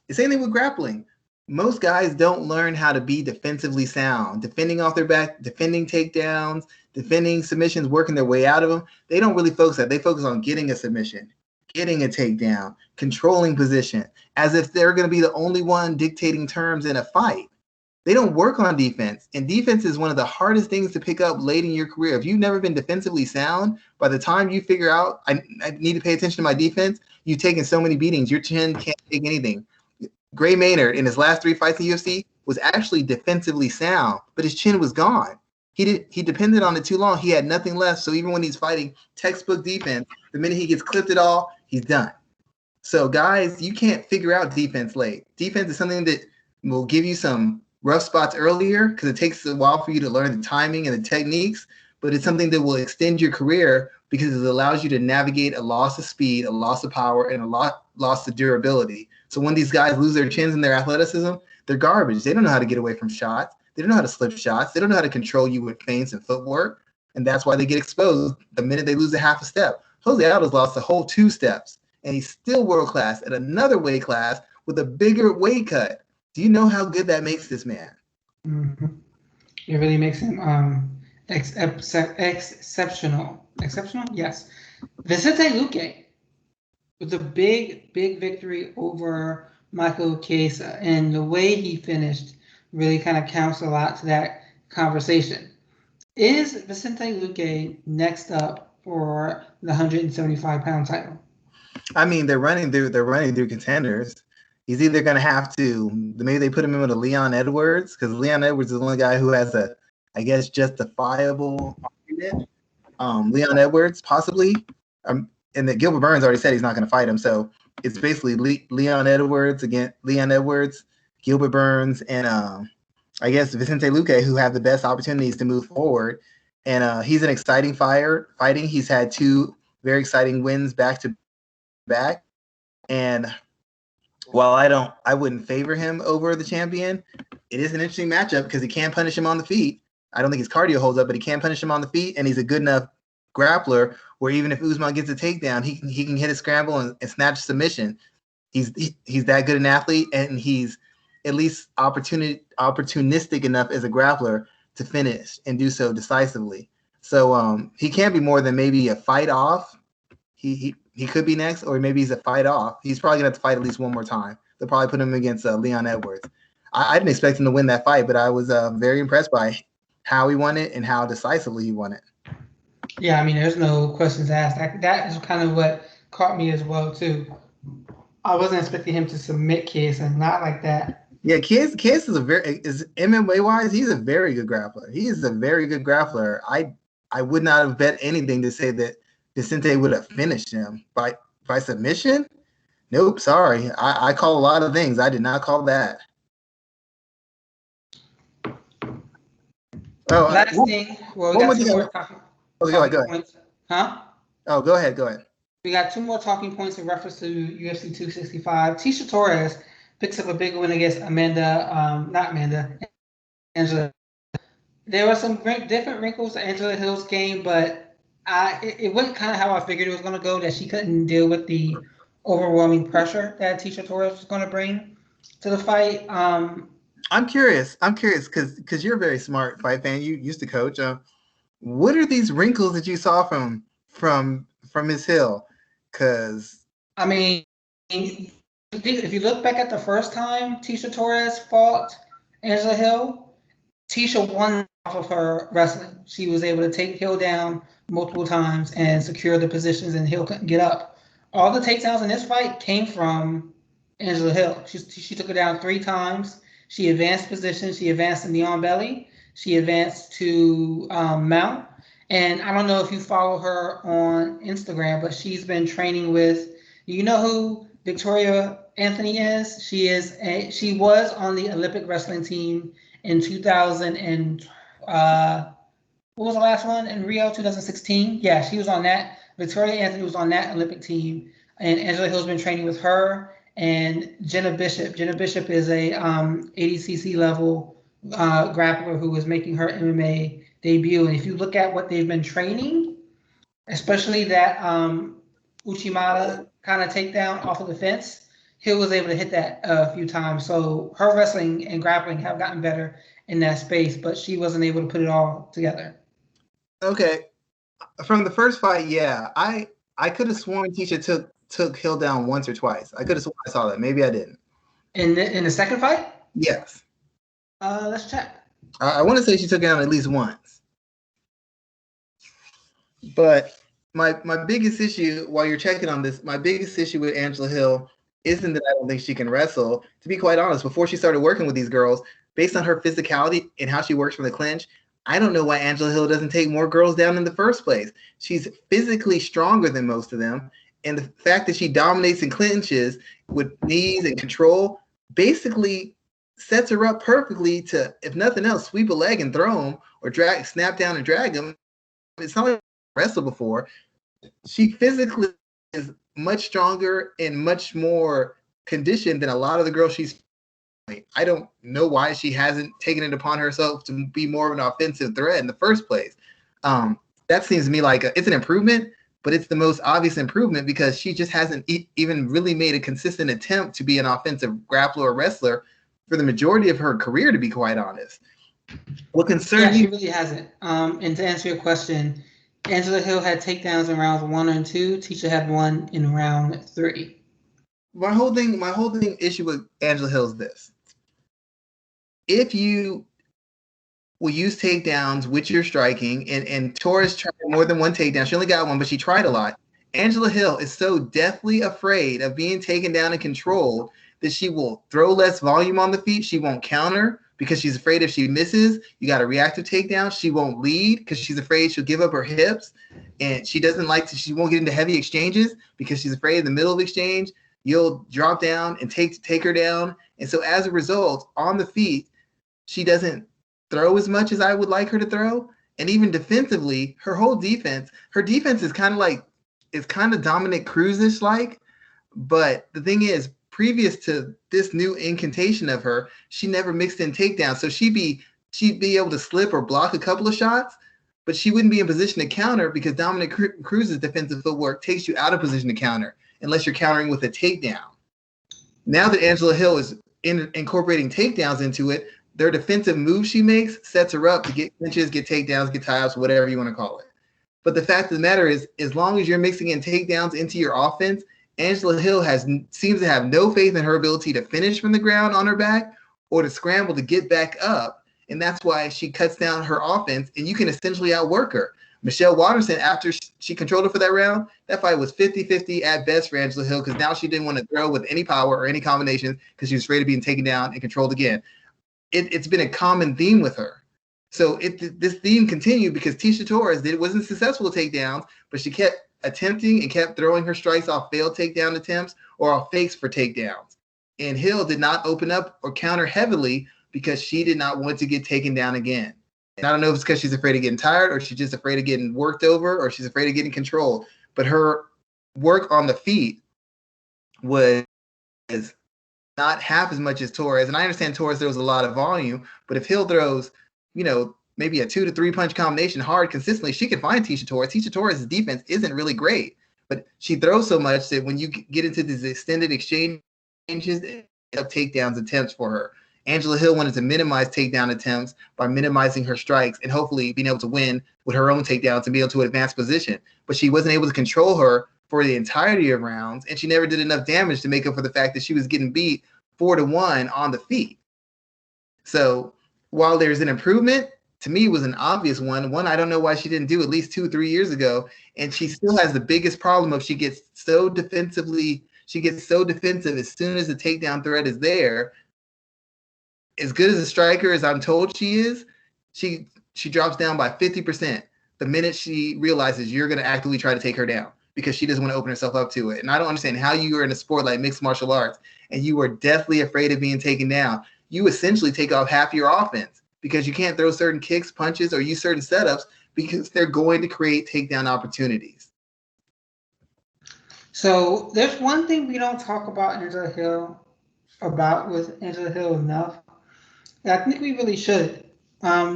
The same thing with grappling. Most guys don't learn how to be defensively sound, defending off their back, defending takedowns, defending submissions, working their way out of them. They don't really focus on that. They focus on getting a submission, getting a takedown, controlling position, as if they're going to be the only one dictating terms in a fight. They don't work on defense, and defense is one of the hardest things to pick up late in your career. If you've never been defensively sound, by the time you figure out, I need to pay attention to my defense, you've taken so many beatings. Your chin can't take anything. Gray Maynard, in his last 3 fights in UFC, was actually defensively sound, but his chin was gone. He depended on it too long. He had nothing left, so even when he's fighting textbook defense, the minute he gets clipped at all, he's done. So, guys, you can't figure out defense late. Defense is something that will give you some rough spots earlier because it takes a while for you to learn the timing and the techniques, but it's something that will extend your career because it allows you to navigate a loss of speed, a loss of power, and a loss of durability. So when these guys lose their chins and their athleticism, they're garbage. They don't know how to get away from shots. They don't know how to slip shots. They don't know how to control you with feints and footwork, and that's why they get exposed the minute they lose a half a step. Jose Aldo's lost the whole 2 steps, and he's still world-class at another weight class with a bigger weight cut. Do you know how good that makes this man?
Mm-hmm. It really makes him exceptional. Exceptional? Yes. Vicente Luque with a big victory over Michael Chiesa, and the way he finished really kind of counts a lot to that conversation. Is Vicente Luque next up for the 175-pound title?
I mean, they're running through contenders. He's either going to have to, maybe they put him in with a Leon Edwards, because Leon Edwards is the only guy who has justifiable argument. Leon Edwards, possibly. And that Gilbert Burns already said he's not going to fight him. So it's basically Leon Edwards, Gilbert Burns, and I guess Vicente Luque, who have the best opportunities to move forward. And he's an exciting fighting. He's had 2 very exciting wins back to back. And while I wouldn't favor him over the champion, it is an interesting matchup because he can punish him on the feet. I don't think his cardio holds up, but he can punish him on the feet, and he's a good enough grappler where even if Usman gets a takedown, he can hit a scramble and snatch a submission. He's that good an athlete, and he's at least opportunistic enough as a grappler to finish and do so decisively. So he can't be more than maybe a fight off. He could be next, or maybe he's a fight off. He's probably gonna have to fight at least one more time. They'll probably put him against Leon Edwards. I didn't expect him to win that fight, but I was very impressed by how he won it and how decisively he won it.
Yeah, I mean, there's no questions asked. That is kind of what caught me as well too. I wasn't expecting him to submit Kiss, and not like that.
Yeah, Kiss is MMA wise, he's a very good grappler. He is a very good grappler. I would not have bet anything to say that Vicente would have finished him by submission. Nope, sorry. I call a lot of things. I did not call that. Oh,
last thing. Well, we got 2 more talking points. Huh?
Oh, go ahead.
We got 2 more talking points in reference to UFC 265. Tisha Torres picks up a big win against Angela. There were some different wrinkles to Angela Hill's game, but it went kind of how I figured it was going to go, that she couldn't deal with the overwhelming pressure that Tisha Torres was going to bring to the fight.
I'm curious because you're a very smart fight fan. You used to coach. What are these wrinkles that you saw from Ms. Hill? Because
I mean, if you look back at the first time Tisha Torres fought Angela Hill, Tisha won off of her wrestling. She was able to take Hill down multiple times and secure the positions, and Hill couldn't get up. All the takedowns in this fight came from Angela Hill. She took her down 3 times. She advanced positions. She advanced to knee on belly. She advanced to mount. And I don't know if you follow her on Instagram, but she's been training with, you know who Victoria Anthony is? She was on the Olympic wrestling team in 2000 and what was the last one in Rio? 2016. Yeah, she was on that. Victoria Anthony was on that Olympic team, and Angela Hill's been training with her and Jenna Bishop. Jenna Bishop is a 80cc level grappler who is making her MMA debut. And if you look at what they've been training, especially that Uchimata kind of takedown off of the fence, Hill was able to hit that a few times. So her wrestling and grappling have gotten better in that space, but she wasn't able to put it all together.
Okay. From the first fight, yeah, I could have sworn Tisha took Hill down once or twice. I could have sworn I saw that. Maybe I didn't.
In the second fight?
Yes.
Let's check.
I want to say she took it down at least once. But my biggest issue, while you're checking on this, my biggest issue with Angela Hill isn't that I don't think she can wrestle. To be quite honest, before she started working with these girls, based on her physicality and how she works from the clinch, I don't know why Angela Hill doesn't take more girls down in the first place. She's physically stronger than most of them. And the fact that she dominates and clinches with knees and control basically sets her up perfectly to, if nothing else, sweep a leg and throw him, or snap down and drag him. It's not like she wrestled before. She physically is much stronger and much more conditioned than a lot of the girls she's fighting. I don't know why she hasn't taken it upon herself to be more of an offensive threat in the first place. That seems to me like it's an improvement, but it's the most obvious improvement because she just hasn't even really made a consistent attempt to be an offensive grappler or wrestler for the majority of her career, to be quite honest. What concerns
she really hasn't. And to answer your question, Angela Hill had takedowns in rounds 1 and 2. Tisha had one in round 3.
My whole thing issue with Angela Hill is this. If you will use takedowns with your striking, and Torres tried more than one takedown. She only got one, but she tried a lot. Angela Hill is so deathly afraid of being taken down and controlled that she will throw less volume on the feet. She won't counter because she's afraid if she misses, you got a reactive takedown. She won't lead because she's afraid she'll give up her hips. And she won't get into heavy exchanges because she's afraid in the middle of exchange, you'll drop down and take her down. And so as a result, on the feet, she doesn't throw as much as I would like her to throw. And even defensively, her defense is kind of like, it's kind of Dominic Cruz-ish like. But the thing is, previous to this new incantation of her, she never mixed in takedowns. So she'd be able to slip or block a couple of shots, but she wouldn't be in position to counter because Dominic Cruz's defensive footwork takes you out of position to counter unless you're countering with a takedown. Now that Angela Hill is incorporating takedowns into it, their defensive move she makes sets her up to get clinches, get takedowns, get tie-ups, whatever you want to call it. But the fact of the matter is, as long as you're mixing in takedowns into your offense, Angela Hill seems to have no faith in her ability to finish from the ground on her back or to scramble to get back up. And that's why she cuts down her offense, and you can essentially outwork her. Michelle Watterson, after she controlled her for that round, that fight was 50-50 at best for Angela Hill because now she didn't want to throw with any power or any combinations because she was afraid of being taken down and controlled again. It's been a common theme with her. So this theme continued because Tecia Torres wasn't successful with takedowns, but she kept attempting and kept throwing her strikes off failed takedown attempts or off fakes for takedowns. And Hill did not open up or counter heavily because she did not want to get taken down again. And I don't know if it's because she's afraid of getting tired or she's just afraid of getting worked over or she's afraid of getting controlled. But her work on the feet was not half as much as Torres. And I understand Torres throws a lot of volume, but if Hill throws, maybe a 2 to 3 punch combination hard consistently, she can find Tecia Torres. Tecia Torres' defense isn't really great, but she throws so much that when you get into these extended exchanges, up takedowns attempts for her. Angela Hill wanted to minimize takedown attempts by minimizing her strikes and hopefully being able to win with her own takedowns and be able to advance position. But she wasn't able to control her for the entirety of rounds, and she never did enough damage to make up for the fact that she was getting beat 4-1 on the feet. So while there's an improvement, to me, it was an obvious one. One, I don't know why she didn't do at least 2-3 years ago. And she still has the biggest problem of she gets so defensive as soon as the takedown threat is there. As good as a striker as I'm told she is, she drops down by 50% the minute she realizes you're going to actively try to take her down because she doesn't want to open herself up to it. And I don't understand how you are in a sport like mixed martial arts and you are deathly afraid of being taken down. You essentially take off half your offense because you can't throw certain kicks, punches, or use certain setups because they're going to create takedown opportunities.
So there's one thing we don't talk about Angela Hill with Angela Hill enough. I think we really should.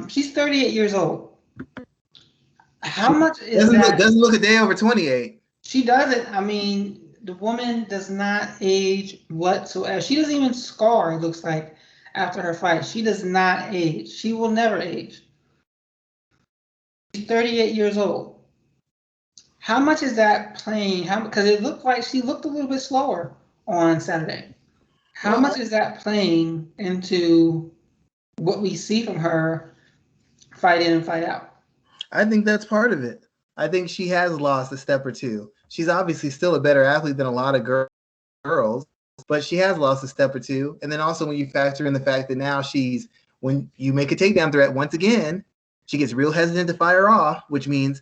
She's 38 years old. How much is that?
Doesn't look a day over 28.
She doesn't. I mean, the woman does not age whatsoever. She doesn't even scar, it looks like, after her fight. She does not age. She will never age. She's 38 years old. How much is that playing? Because it looked like she looked a little bit slower on Saturday. How much is that playing into what we see from her fight in and fight out?
I think that's part of it. I think she has lost a step or two. She's obviously still a better athlete than a lot of girls, but she has lost a step or two. And then also when you factor in the fact that now when you make a takedown threat, once again, she gets real hesitant to fire off, which means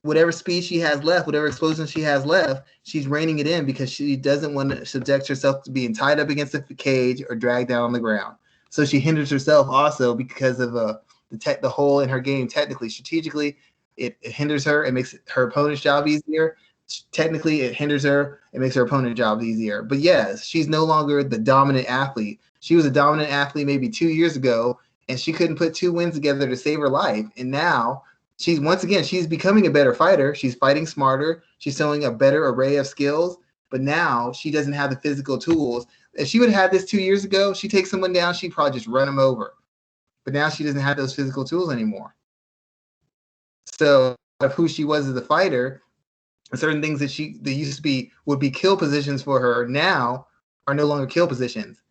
whatever speed she has left, whatever explosion she has left, she's reining it in because she doesn't want to subject herself to being tied up against the cage or dragged down on the ground. So she hinders herself also because of the hole in her game. Technically, strategically, it hinders her. It makes her opponent's job easier. Technically, it hinders her. It makes her opponent's job easier. But yes, she's no longer the dominant athlete. She was a dominant athlete maybe 2 years ago, and she couldn't put 2 wins together to save her life. And now she's becoming a better fighter. She's fighting smarter. She's showing a better array of skills. But now she doesn't have the physical tools. If she would have had this 2 years ago, she takes someone down, she'd probably just run them over. But now she doesn't have those physical tools anymore. So of who she was as a fighter, certain things that would be kill positions for her now are no longer kill positions.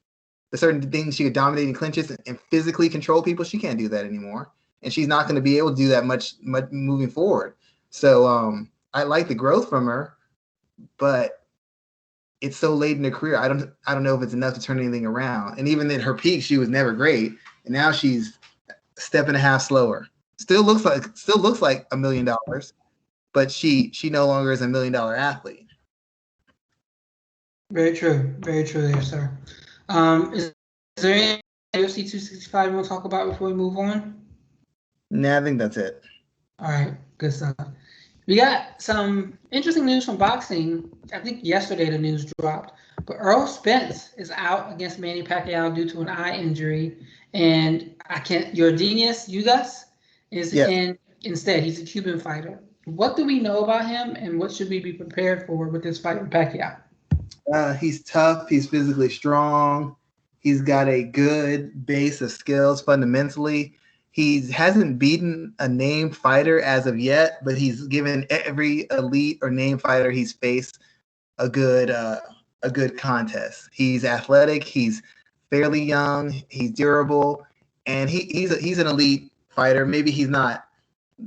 The certain things she could dominate in clinches and physically control people, she can't do that anymore. And she's not going to be able to do that much moving forward. So I like the growth from her, but it's so late in her career. I don't know if it's enough to turn anything around. And even at her peak, she was never great. And now she's a step and a half slower. Still looks like $1 million, but she no longer is $1 million athlete.
Very true there, sir. Is there any UFC 265 you want to talk about before we move on?
Nah, I think that's it.
All right, good stuff. We got some interesting news from boxing. I think yesterday the news dropped, but Earl Spence is out against Manny Pacquiao due to an eye injury, and I can't. Your genius, Ugas, is
Yeah.
in instead. He's a Cuban fighter. What do we know about him, and what should we be prepared for with this fight with Pacquiao?
He's tough. He's physically strong. He's got a good base of skills fundamentally. He hasn't beaten a named fighter as of yet, but he's given every elite or named fighter he's faced a good contest. He's athletic. He's fairly young. He's durable, and he's an elite fighter. Maybe he's not.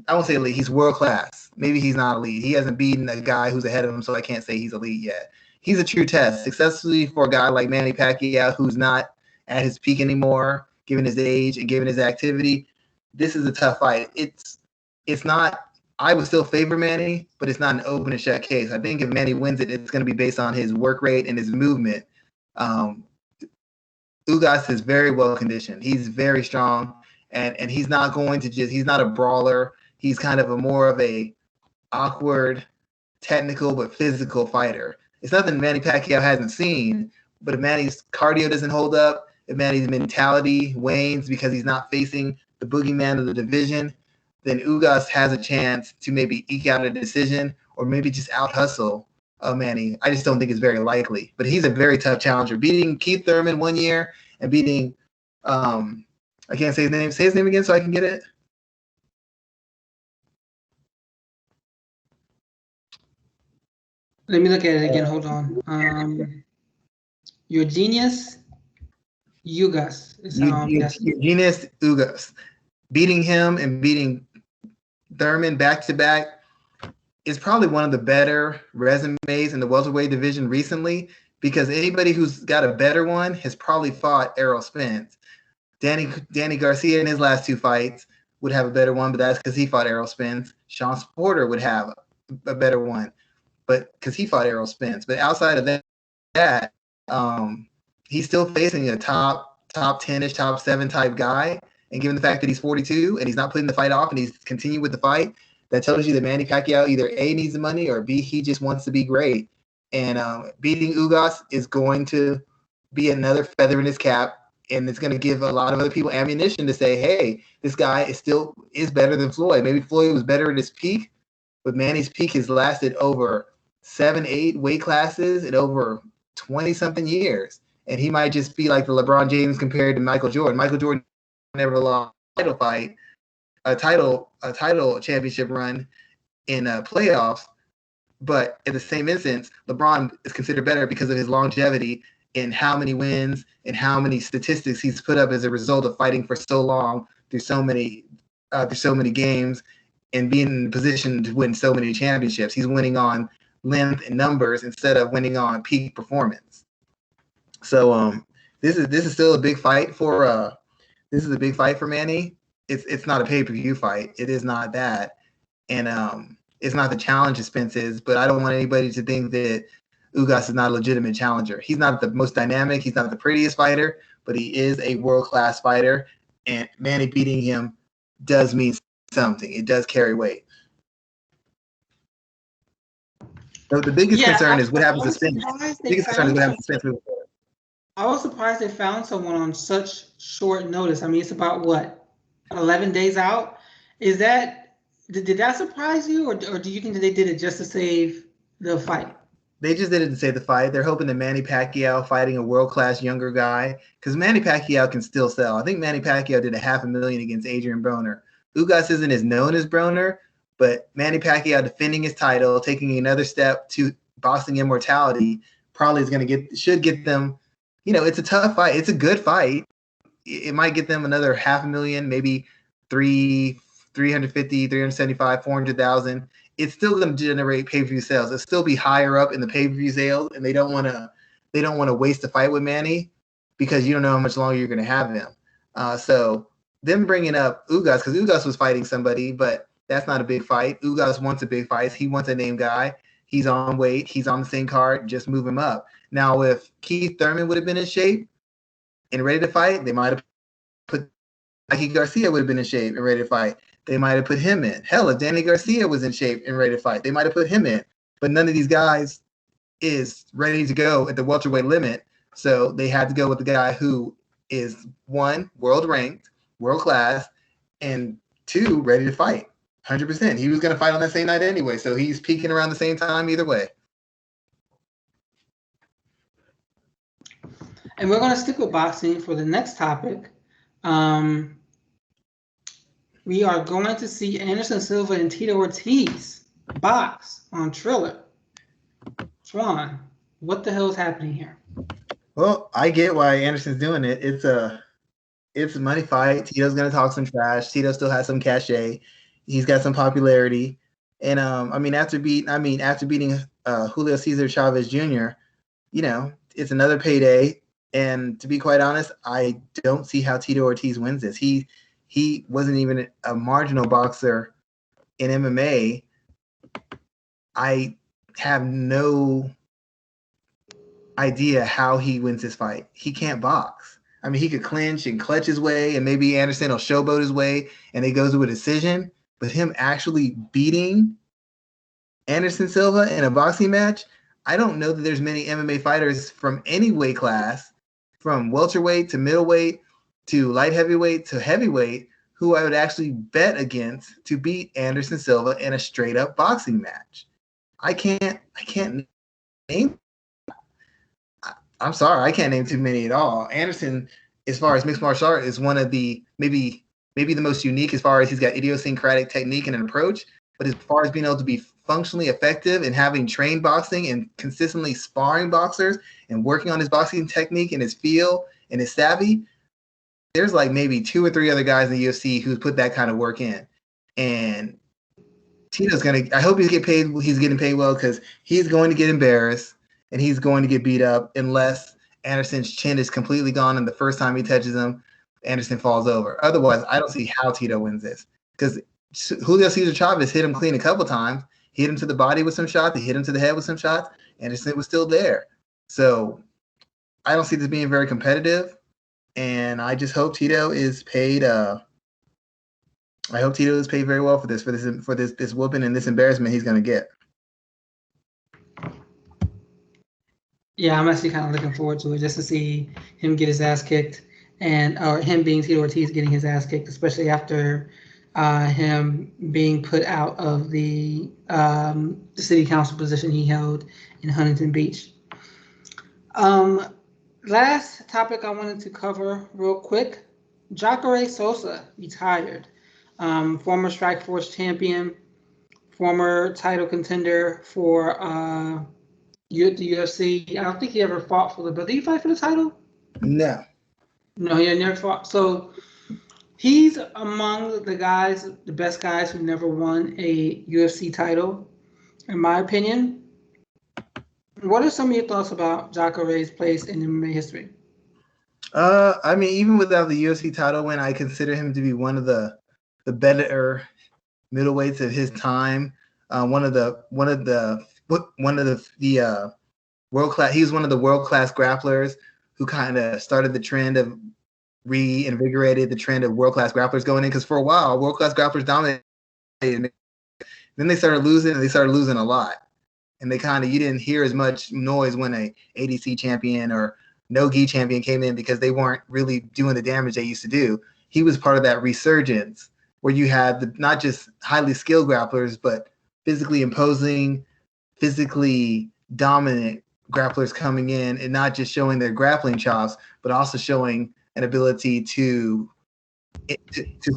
I won't say elite. He's world class. Maybe he's not elite. He hasn't beaten a guy who's ahead of him, so I can't say he's elite yet. He's a true test, successfully for a guy like Manny Pacquiao, who's not at his peak anymore, given his age and given his activity. This is a tough fight. It's not. I would still favor Manny, but it's not an open and shut case. I think if Manny wins it, it's going to be based on his work rate and his movement. Um, Ugas is very well conditioned. He's very strong, and he's not going to just. He's not a brawler. He's kind of a more of a awkward, technical but physical fighter. It's nothing Manny Pacquiao hasn't seen, but if Manny's cardio doesn't hold up, if Manny's mentality wanes because he's not facing the boogeyman of the division, then Ugas has a chance to maybe eke out a decision or maybe just out hustle Manny. I just don't think it's very likely, but he's a very tough challenger. Beating Keith Thurman 1 year and beating, I can't say his name. Say his name again so I can get it.
Let me look at it again. Hold on. Your genius, Ugas.
Genius Ugas. Beating him and beating Thurman back to back is probably one of the better resumes in the welterweight division recently, because anybody who's got a better one has probably fought Errol Spence. Danny Garcia in his last two fights would have a better one, but that's because he fought Errol Spence. Sean Porter would have a better one, but because he fought Errol Spence. But outside of that, he's still facing a top 10-ish, top 7 type guy. And given the fact that he's 42 and he's not putting the fight off and he's continuing with the fight, that tells you that Manny Pacquiao either A, needs the money, or B, he just wants to be great. And beating Ugas is going to be another feather in his cap, and it's going to give a lot of other people ammunition to say, hey, this guy is better than Floyd. Maybe Floyd was better at his peak, but Manny's peak has lasted over 7-8 weight classes in over 20-something years. And he might just be like the LeBron James compared to Michael Jordan. Michael Jordan never lost a title fight, a title championship run in playoffs, but in the same instance, LeBron is considered better because of his longevity in how many wins and how many statistics he's put up as a result of fighting for so long through so many games and being in a position to win so many championships. He's winning on length and numbers instead of winning on peak performance. So this is still a big fight for Manny. It's not a pay-per-view fight. It is not that. And it's not the challenge that Spence is, but I don't want anybody to think that Ugas is not a legitimate challenger. He's not the most dynamic. He's not the prettiest fighter, but he is a world-class fighter. And Manny beating him does mean something. It does carry weight. So the biggest concern is what happens to Spence. The biggest concern is what happens to Spence.
I was surprised they found someone on such short notice. I mean, it's about what, 11 days out? Is that did that surprise you, or do you think that they did it just to save the fight?
They just did it to save the fight. They're hoping that Manny Pacquiao fighting a world-class younger guy, because Manny Pacquiao can still sell. I think Manny Pacquiao did $500,000 against Adrian Broner. Ugas isn't as known as Broner, but Manny Pacquiao defending his title, taking another step to boxing immortality, probably should get them. You know, it's a tough fight. It's a good fight. It might get them another $500,000, maybe 350, 375, 400,000. It's still going to generate pay-per-view sales. It'll still be higher up in the pay-per-view sales, and they don't want to waste a fight with Manny because you don't know how much longer you're going to have him. So them bringing up Ugas, because Ugas was fighting somebody, but that's not a big fight. Ugas wants a big fight. He wants a named guy. He's on weight. He's on the same card. Just move him up. Now, if Keith Thurman would have been in shape and ready to fight, they might have put Mikey Garcia would have been in shape and ready to fight. They might have put him in. Hell, if Danny Garcia was in shape and ready to fight, they might have put him in. But none of these guys is ready to go at the welterweight limit. So they had to go with the guy who is, one, world ranked, world class, and two, ready to fight. 100%. He was going to fight on that same night anyway. So he's peaking around the same time either way.
And we're going to stick with boxing for the next topic. We are going to see Anderson Silva and Tito Ortiz box on Triller. Schwan, what the hell is happening here?
Well, I get why Anderson's doing it. It's a money fight. Tito's going to talk some trash. Tito still has some cachet. He's got some popularity. And after beating Julio Cesar Chavez Jr., it's another payday. And to be quite honest, I don't see how Tito Ortiz wins this. He wasn't even a marginal boxer in MMA. I have no idea how he wins this fight. He can't box. I mean, he could clinch and clutch his way, and maybe Anderson will showboat his way, and it goes to a decision. But him actually beating Anderson Silva in a boxing match, I don't know that there's many MMA fighters from any weight class, from welterweight to middleweight to light heavyweight to heavyweight, who I would actually bet against to beat Anderson Silva in a straight up boxing match. I can't name. I'm sorry, I can't name too many at all. Anderson, as far as mixed martial art, is one of the maybe the most unique as far as he's got idiosyncratic technique and an approach. But as far as being able to be functionally effective and having trained boxing and consistently sparring boxers and working on his boxing technique and his feel and his savvy, there's like maybe 2 or 3 other guys in the UFC who's put that kind of work in. And Tito's I hope he's getting paid well, because he's going to get embarrassed and he's going to get beat up unless Anderson's chin is completely gone and the first time he touches him, Anderson falls over. Otherwise, I don't see how Tito wins this, because Julio Cesar Chavez hit him clean a couple times. He hit him to the body with some shots. He hit him to the head with some shots. Anderson was still there. So I don't see this being very competitive. And I just hope Tito is paid. I hope Tito is paid very well for this whooping and this embarrassment he's going to get.
Yeah, I'm actually kind of looking forward to it, just to see him get his ass kicked, or him being Tito Ortiz getting his ass kicked, especially after him being put out of the city council position he held in Huntington Beach. Last topic I wanted to cover real quick: Jacare Souza retired. Former Strikeforce champion, former title contender for the UFC. I don't think he ever fought for the belt. Did he fight for the title?
No,
he never fought. So he's among the guys, the best guys who never won a UFC title, in my opinion. What are some of your thoughts about Jacare's place in MMA history?
Even without the UFC title win, I consider him to be one of the better middleweights of his time. One of the world class. He was one of the world class grapplers who kind of started the trend of reinvigorated the trend of world class grapplers going in. Because for a while, world class grapplers dominated. Then they started losing, and they started losing a lot. And you didn't hear as much noise when a ADC champion or no-gi champion came in, because they weren't really doing the damage they used to do. He was part of that resurgence where you had not just highly skilled grapplers, but physically imposing, physically dominant grapplers coming in, and not just showing their grappling chops, but also showing an ability to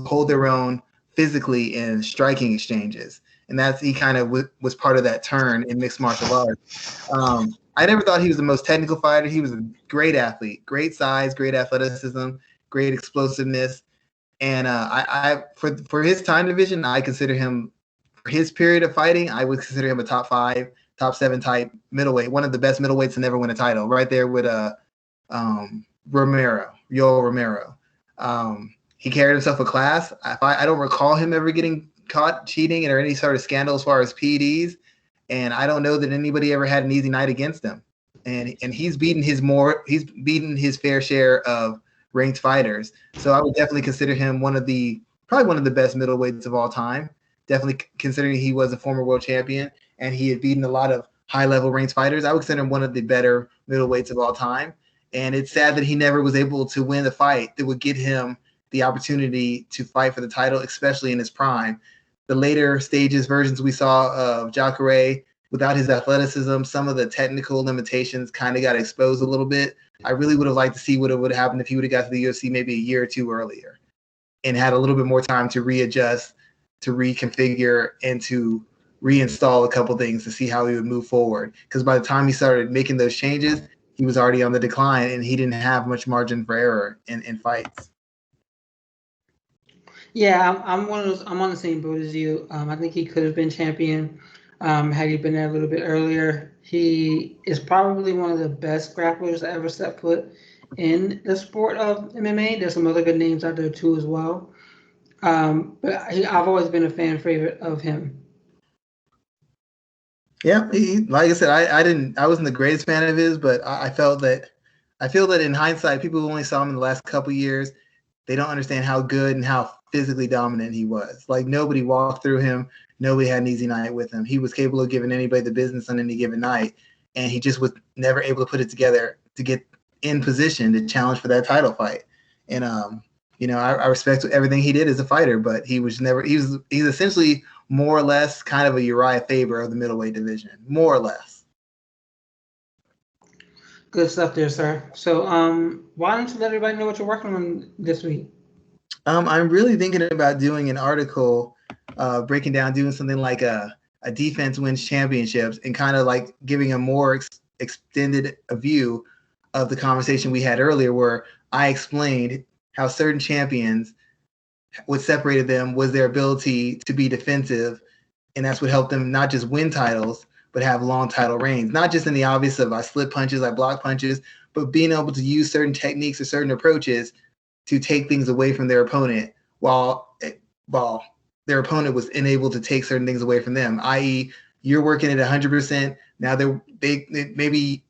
hold their own physically in striking exchanges. And he kind of was part of that turn in mixed martial arts. I never thought he was the most technical fighter. He was a great athlete, great size, great athleticism, great explosiveness. And for his time division, I consider him, for his period of fighting, I would consider him a top 5, top 7 type middleweight, one of the best middleweights to never win a title, right there with Yoel Romero. He carried himself with class. I don't recall him ever getting caught cheating or any sort of scandal as far as PEDs. and I don't know that anybody ever had an easy night against him. And he's beaten his fair share of ranked fighters. So I would definitely consider him probably one of the best middleweights of all time. Definitely considering he was a former world champion and he had beaten a lot of high-level ranked fighters. I would consider him one of the better middleweights of all time. And it's sad that he never was able to win the fight that would get him the opportunity to fight for the title, especially in his prime. The later stages versions we saw of Jacare, without his athleticism, some of the technical limitations kind of got exposed a little bit. I really would have liked to see what would have happened if he would have got to the UFC maybe a year or two earlier and had a little bit more time to readjust, to reconfigure, and to reinstall a couple things to see how he would move forward. Because by the time he started making those changes, he was already on the decline and he didn't have much margin for error in fights.
Yeah, I'm one of those. I'm on the same boat as you. I think he could have been champion had he been there a little bit earlier. He is probably one of the best grapplers that ever stepped foot in the sport of MMA. There's some other good names out there too as well. But I've always been a fan favorite of him.
Yeah, like I said, I wasn't the greatest fan of his, but I feel that in hindsight, people who only saw him in the last couple years, they don't understand how good and how physically dominant he was. Like nobody walked through him. Nobody had an easy night with him. He was capable of giving anybody the business on any given night, and he just was never able to put it together to get in position to challenge for that title fight. And I respect everything he did as a fighter, but he's essentially more or less kind of a Uriah Faber of the middleweight division, more or less.
Good stuff there, sir. So why don't you let everybody know what you're working on this week?
I'm really thinking about doing an article breaking down, doing something like a defense wins championships and kind of like giving a more extended view of the conversation we had earlier where I explained how certain champions, what separated them was their ability to be defensive, and that's what helped them not just win titles, but have long title reigns. Not just in the obvious of I slip punches, I block punches, but being able to use certain techniques or certain approaches to take things away from their opponent while their opponent was unable to take certain things away from them, i.e., you're working at 100%. Now they maybe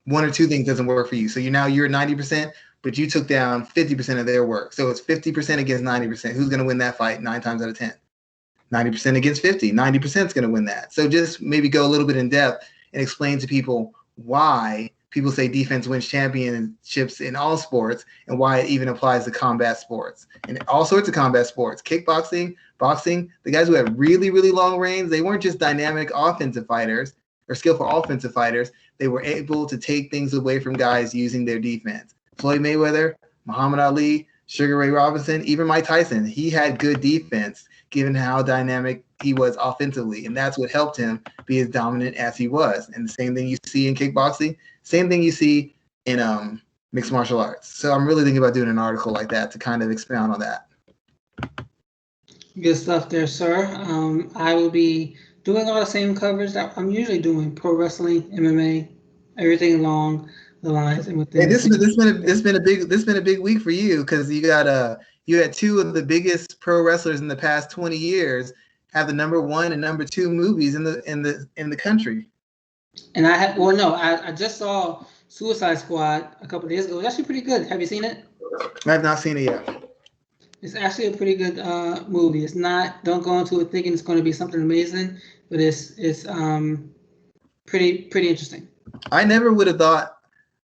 one or two things doesn't work for you. So you're at 90%, but you took down 50% of their work. So it's 50% against 90%. Who's going to win that fight 9 times out of 10? 90% against 50. 90% is going to win that. So just maybe go a little bit in depth and explain to people why people say defense wins championships in all sports and why it even applies to combat sports and all sorts of combat sports, kickboxing, boxing. The guys who have really, really long reigns, they weren't just dynamic offensive fighters or skillful offensive fighters. They were able to take things away from guys using their defense. Floyd Mayweather, Muhammad Ali, Sugar Ray Robinson, even Mike Tyson, he had good defense given how dynamic he was offensively. And that's what helped him be as dominant as he was. And the same thing you see in kickboxing, same thing you see in mixed martial arts. So I'm really thinking about doing an article like that to kind of expound on that.
Good stuff there, sir. I will be doing all the same coverage that I'm usually doing: pro wrestling, MMA, everything along the lines and within.
Hey, this has been a big week for you because you had two of the biggest pro wrestlers in the past 20 years have the #1 and #2 movies in the country.
And I just saw Suicide Squad a couple of days ago. It's actually pretty good. Have you seen it?
I have not seen it yet.
It's actually a pretty good movie. It's not. Don't go into it thinking it's going to be something amazing, but it's pretty interesting.
I never would have thought.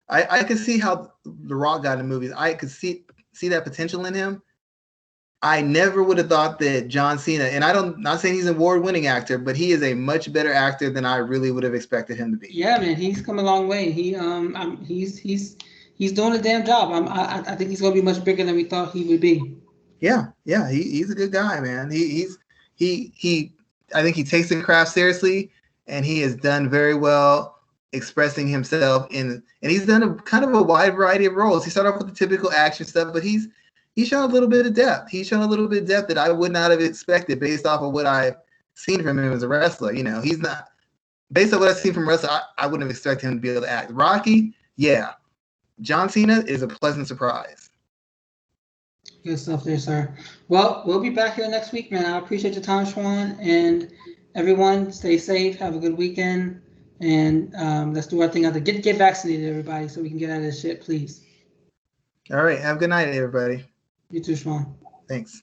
I could see how The Rock got in movies. I could see that potential in him. I never would have thought that John Cena, and not saying he's an award-winning actor, but he is a much better actor than I really would have expected him to be.
Yeah, man, he's come a long way. He's doing a damn job. I think he's gonna be much bigger than we thought he would be.
Yeah, he's a good guy, man. I think he takes the craft seriously, and he has done very well expressing himself and he's done a kind of a wide variety of roles. He started off with the typical action stuff, but he's shown a little bit of depth. He's shown a little bit of depth that I would not have expected based off of what I've seen from him as a wrestler. You know, he's not based on what I've seen from wrestler. I wouldn't have expected him to be able to act. Rocky, yeah. John Cena is a pleasant surprise.
Good stuff there, sir. Well, we'll be back here next week, man. I appreciate your time, Schwan, and everyone, stay safe. Have a good weekend. And let's do our thing out there. Get vaccinated, everybody, so we can get out of this shit, please.
All right. Have a good night, everybody.
You too, Schwan.
Thanks.